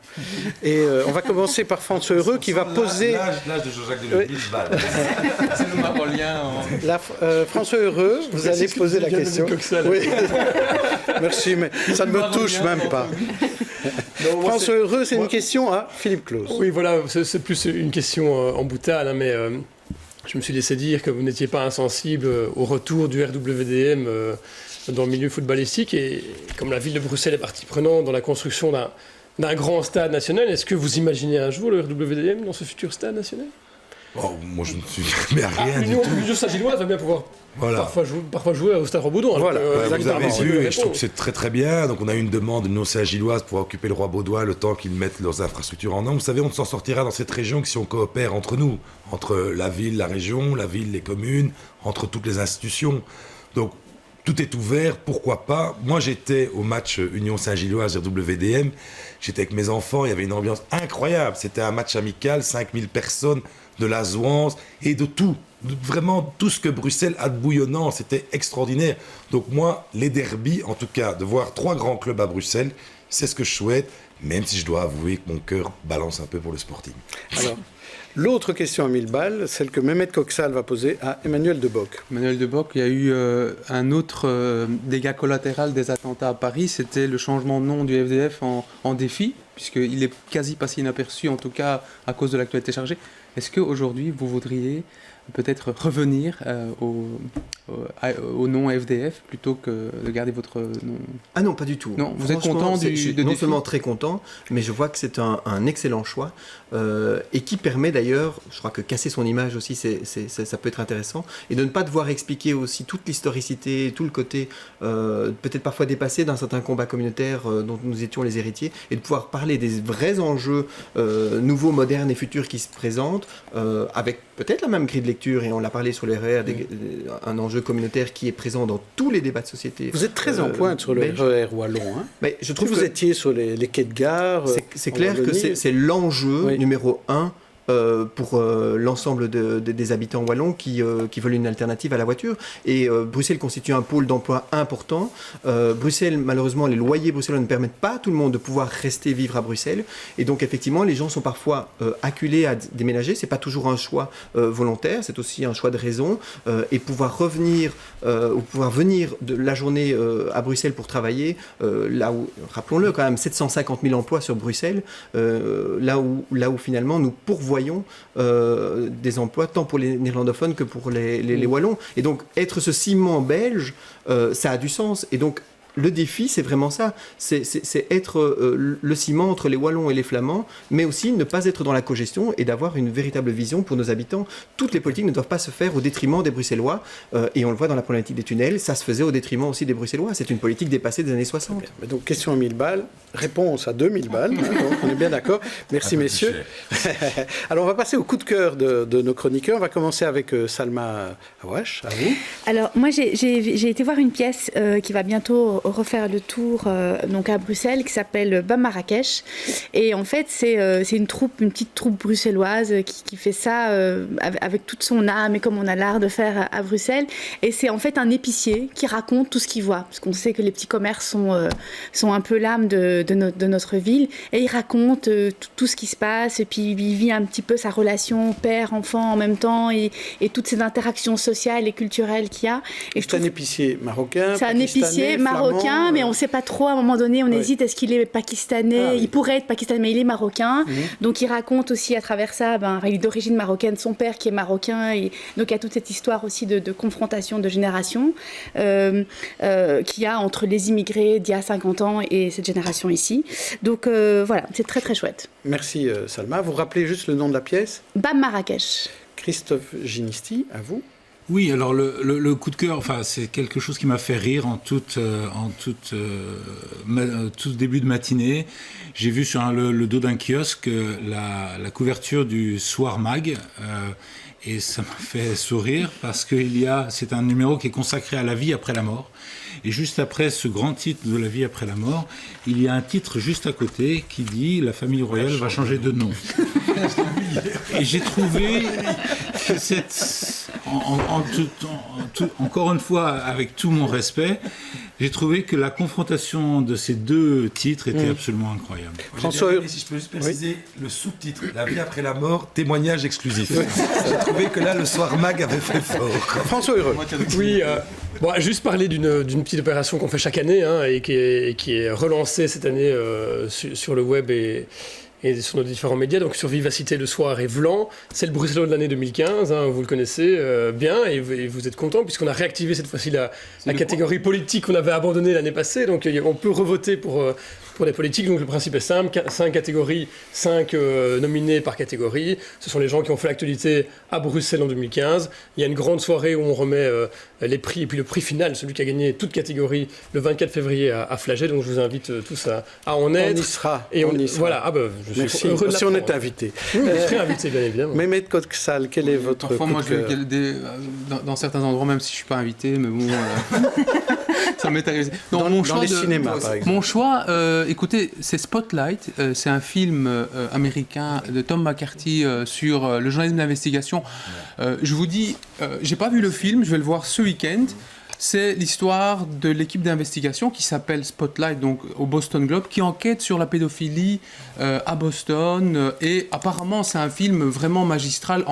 Et on va commencer par François Heureux qui va poser... L'âge de Jean-Jacques Deleuze, 1000 balles. C'est le marolien. François Heureux, vous allez poser la question. Oui. Merci, mais ça ne me touche même pas. François Heureux, c'est une question à Philippe Claus. Oui, voilà, c'est plus une question en boutade, mais je me suis laissé dire que vous n'étiez pas insensible au retour du RWDM dans le milieu footballistique. Et comme la ville de Bruxelles est partie prenante dans la construction d'un grand stade national, est-ce que vous imaginez un jour le RWDM dans ce futur stade national? Moi, je ne suis jamais à rien du tout. L'Union Saint-Gilloise va bien pouvoir parfois jouer au Stade Roi-Baudouin. Voilà, vous avez vu, et je trouve que c'est très très bien. Donc on a eu une demande de l'Union Saint-Gilloise pour occuper le Roi-Baudouin le temps qu'ils mettent leurs infrastructures en ordre. Vous savez, on ne s'en sortira dans cette région que si on coopère entre nous, entre la ville, la région, la ville, les communes, entre toutes les institutions. Donc tout est ouvert, pourquoi pas. Moi, j'étais au match Union Saint-Gilloise RWDM. J'étais avec mes enfants, il y avait une ambiance incroyable. C'était un match amical, 5000 personnes, de la Zouance et de tout. Vraiment, tout ce que Bruxelles a de bouillonnant, c'était extraordinaire. Donc moi, les derbies, en tout cas, de voir 3 grands clubs à Bruxelles, c'est ce que je souhaite, même si je dois avouer que mon cœur balance un peu pour le Sporting. Alors, l'autre question à 1000 balles, celle que Mehmet Coxal va poser à Emmanuel Debock. Emmanuel Debock, il y a eu un autre dégât collatéral des attentats à Paris, c'était le changement de nom du FDF en défi, puisqu'il est quasi passé inaperçu, en tout cas à cause de l'actualité chargée. Est-ce qu'aujourd'hui, vous voudriez peut-être revenir au nom FDF plutôt que de garder votre nom? Ah non, pas du tout. Non, vous êtes content du non seulement très content, temps, mais je vois que c'est un excellent choix et qui permet d'ailleurs, je crois que casser son image aussi, ça peut être intéressant, et de ne pas devoir expliquer aussi toute l'historicité, tout le côté peut-être parfois dépassé d'un certain combat communautaire dont nous étions les héritiers, et de pouvoir parler des vrais enjeux nouveaux, modernes et futurs qui se présentent, avec peut-être la même grille de lecture, et on l'a parlé sur les RER, un enjeu communautaire qui est présent dans tous les débats de société. Vous êtes très en pointe sur le RER wallon. Hein. Mais je trouve que vous étiez sur les quais de gare. C'est clair que c'est l'enjeu numéro 1 pour l'ensemble des habitants wallons qui veulent une alternative à la voiture. Et Bruxelles constitue un pôle d'emploi important. Bruxelles, malheureusement, les loyers bruxellois ne permettent pas à tout le monde de pouvoir rester vivre à Bruxelles. Et donc, effectivement, les gens sont parfois acculés à déménager. C'est pas toujours un choix volontaire, c'est aussi un choix de raison. Et pouvoir revenir ou pouvoir venir de la journée à Bruxelles pour travailler, là où, rappelons-le, quand même 750 000 emplois sur Bruxelles, là où finalement nous pourvoyons des emplois tant pour les néerlandophones que pour les wallons. Et donc être ce ciment belge, ça a du sens. Et donc le défi, c'est vraiment ça, c'est être le ciment entre les Wallons et les Flamands, mais aussi ne pas être dans la cogestion et d'avoir une véritable vision pour nos habitants. Toutes les politiques ne doivent pas se faire au détriment des Bruxellois, et on le voit dans la problématique des tunnels, ça se faisait au détriment aussi des Bruxellois. C'est une politique dépassée des années 60. Mais donc question à 1000 balles, réponse à 2000 balles, hein, donc on est bien d'accord. Merci messieurs. Alors on va passer au coup de cœur de nos chroniqueurs. On va commencer avec Salma Awash, à vous. Alors moi j'ai été voir une pièce qui va bientôt refaire le tour donc à Bruxelles, qui s'appelle Bam Marrakech, et en fait c'est une petite troupe bruxelloise qui fait ça avec toute son âme et comme on a l'art de faire à Bruxelles, et c'est en fait un épicier qui raconte tout ce qu'il voit, parce qu'on sait que les petits commerces sont un peu l'âme de notre ville, et il raconte tout ce qui se passe, et puis il vit un petit peu sa relation père-enfant en même temps, et toutes ces interactions sociales et culturelles qu'il y a. C'est un épicier marocain, c'est un épicier marocain, mais on ne sait pas trop, à un moment donné, on hésite, est-ce qu'il est pakistanais, il pourrait être pakistanais, mais il est marocain, donc il raconte aussi à travers ça, il est d'origine marocaine, son père qui est marocain, et donc il y a toute cette histoire aussi de confrontation de génération qu'il y a entre les immigrés d'il y a 50 ans et cette génération ici. Donc voilà, c'est très très chouette. Merci Salma. Vous rappelez juste le nom de la pièce ? Bam Marrakech. Christophe Ginisti, à vous. Oui, alors le coup de cœur, c'est quelque chose qui m'a fait rire en tout début de matinée. J'ai vu sur le dos d'un kiosque la couverture du Soir Mag, et ça m'a fait sourire parce que c'est un numéro qui est consacré à la vie après la mort. Et juste après ce grand titre de la vie après la mort, il y a un titre juste à côté qui dit « La famille royale va changer de nom ». Et j'ai trouvé que encore une fois, avec tout mon respect, j'ai trouvé que la confrontation de ces deux titres était absolument incroyable. François, si je peux juste préciser, le sous-titre « La vie après la mort, témoignage exclusif ». J'ai trouvé que là, le Soir Mag avait fait fort. François Heureux. Oui, juste parler d'une petite opération qu'on fait chaque année, et qui est relancée cette année sur le web et sur nos différents médias, donc sur Vivacité le soir et Vlan. C'est le Bruxellois de l'année 2015, vous le connaissez bien, et vous êtes contents, puisqu'on a réactivé cette fois-ci la catégorie politique qu'on avait abandonnée l'année passée, donc on peut revoter pour les politiques. Donc le principe est simple, 5 catégories, 5 nominés par catégorie. Ce sont les gens qui ont fait l'actualité à Bruxelles en 2015. Il y a une grande soirée où on remet les prix, et puis le prix final, celui qui a gagné toute catégorie, le 24 février à Flagey. Donc je vous invite tous à en être. On y sera. Et on y sera. Voilà, je suis heureux de si on est invité. Oui, je serai invité, bien évidemment. Mehmet Koksal, quel est votre coup de cœur ? Dans certains endroits, même si je ne suis pas invité, mais bon... ça m'est arrivé. Dans les cinémas, par exemple. Mon choix, écoutez, c'est Spotlight. C'est un film américain de Tom McCarthy sur le journalisme d'investigation. Je vous dis, j'ai pas vu le film, je vais le voir ce week-end. C'est l'histoire de l'équipe d'investigation qui s'appelle Spotlight, donc au Boston Globe, qui enquête sur la pédophilie à Boston. Et apparemment, c'est un film vraiment magistral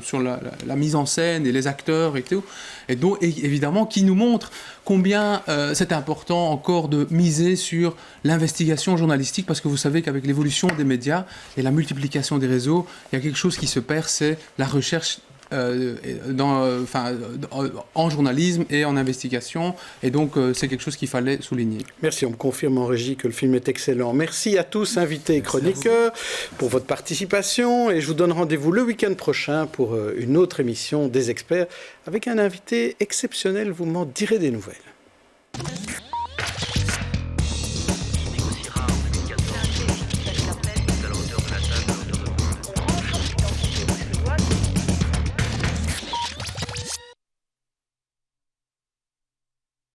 sur la mise en scène et les acteurs et tout. Et donc, évidemment, qui nous montre combien c'est important encore de miser sur l'investigation journalistique, parce que vous savez qu'avec l'évolution des médias et la multiplication des réseaux, il y a quelque chose qui se perd, c'est la recherche en journalisme et en investigation. Et donc, c'est quelque chose qu'il fallait souligner. Merci, on me confirme en régie que le film est excellent. Merci à tous, invités et chroniqueurs, pour votre participation. Et je vous donne rendez-vous le week-end prochain pour une autre émission des experts avec un invité exceptionnel. Vous m'en direz des nouvelles.